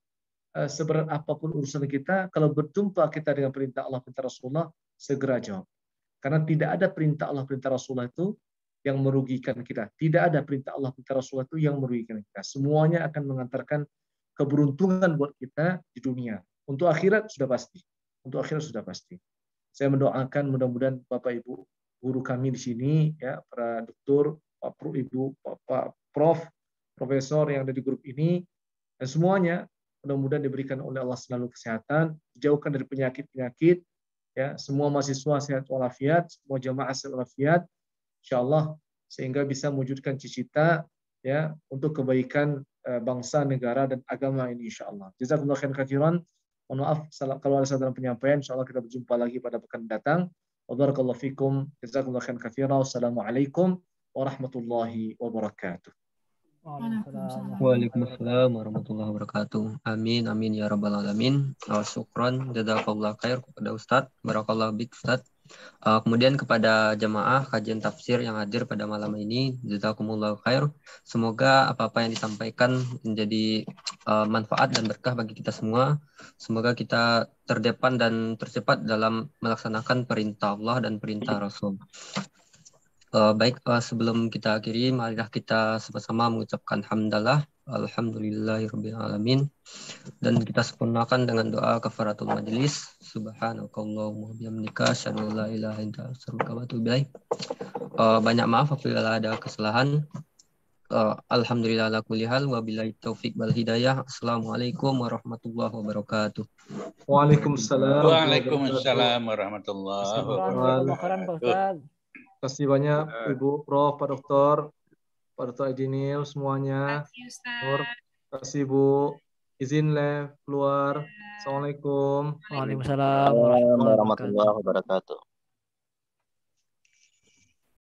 seberat apapun urusan kita, kalau berjumpa kita dengan perintah Allah, perintah Rasulullah, segera jawab. Karena tidak ada perintah Allah, perintah Rasulullah itu yang merugikan kita. Tidak ada perintah Allah, perintah Rasulullah itu yang merugikan kita. Semuanya akan mengantarkan keberuntungan buat kita di dunia. Untuk akhirat sudah pasti. Untuk akhirat sudah pasti. Saya mendoakan mudah-mudahan Bapak Ibu guru kami di sini, ya, para doktor, Pak Pro, Ibu, Pak Prof, Profesor yang ada di grup ini, dan semuanya mudah-mudahan diberikan oleh Allah selalu kesehatan, dijauhkan dari penyakit-penyakit, ya, semua mahasiswa sehat walafiat, semua jamaah sehat walafiat, insyaallah, sehingga bisa mewujudkan cita-cita ya untuk kebaikan bangsa, negara dan agama ini insyaallah. Jazakumullah khairan katsiran. Mohon maaf kalau ada salah penyampaian, insyaallah kita berjumpa lagi pada pekan datang. Wabarakallahu fikum. Jazakumullah khairan katsiran. Wassalamualaikum warahmatullahi wabarakatuh. Waalaikumsalam warahmatullahi wabarakatuh. Amin amin ya rabbal alamin. Syukron jazakallahu khair kepada Ustadz. Barakallahu bik Ustadz. Kemudian kepada jamaah kajian tafsir yang hadir pada malam ini, jazakumullahu khair. Semoga apa-apa yang disampaikan menjadi manfaat dan berkah bagi kita semua. Semoga kita terdepan dan tercepat dalam melaksanakan perintah Allah dan perintah Rasul. Baik, sebelum kita akhiri, marilah kita sama-sama mengucapkan hamdalah, alhamdulillahirabbil alamin, dan kita sempurnakan dengan doa kafaratul majelis. Subhanakallahumma bihamdika asyhadu an la ilaha illa anta astaghfiruka wa atubu ilaik. Banyak maaf apabila ada kesalahan. Alhamdulillah ala kulli hal wa billahi taufik wal hidayah. Assalamualaikum warahmatullahi wabarakatuh. Waalaikumsalam. Waalaikumsalam warahmatullahi wabarakatuh. Terima kasih banyak Ibu Prof, Pak Doktor Adinil semuanya. Terima kasih Ustaz. Terima kasih Bu. Izin live keluar. Assalamualaikum. Waalaikumsalam warahmatullahi wabarakatuh. warahmatullahi wabarakatuh.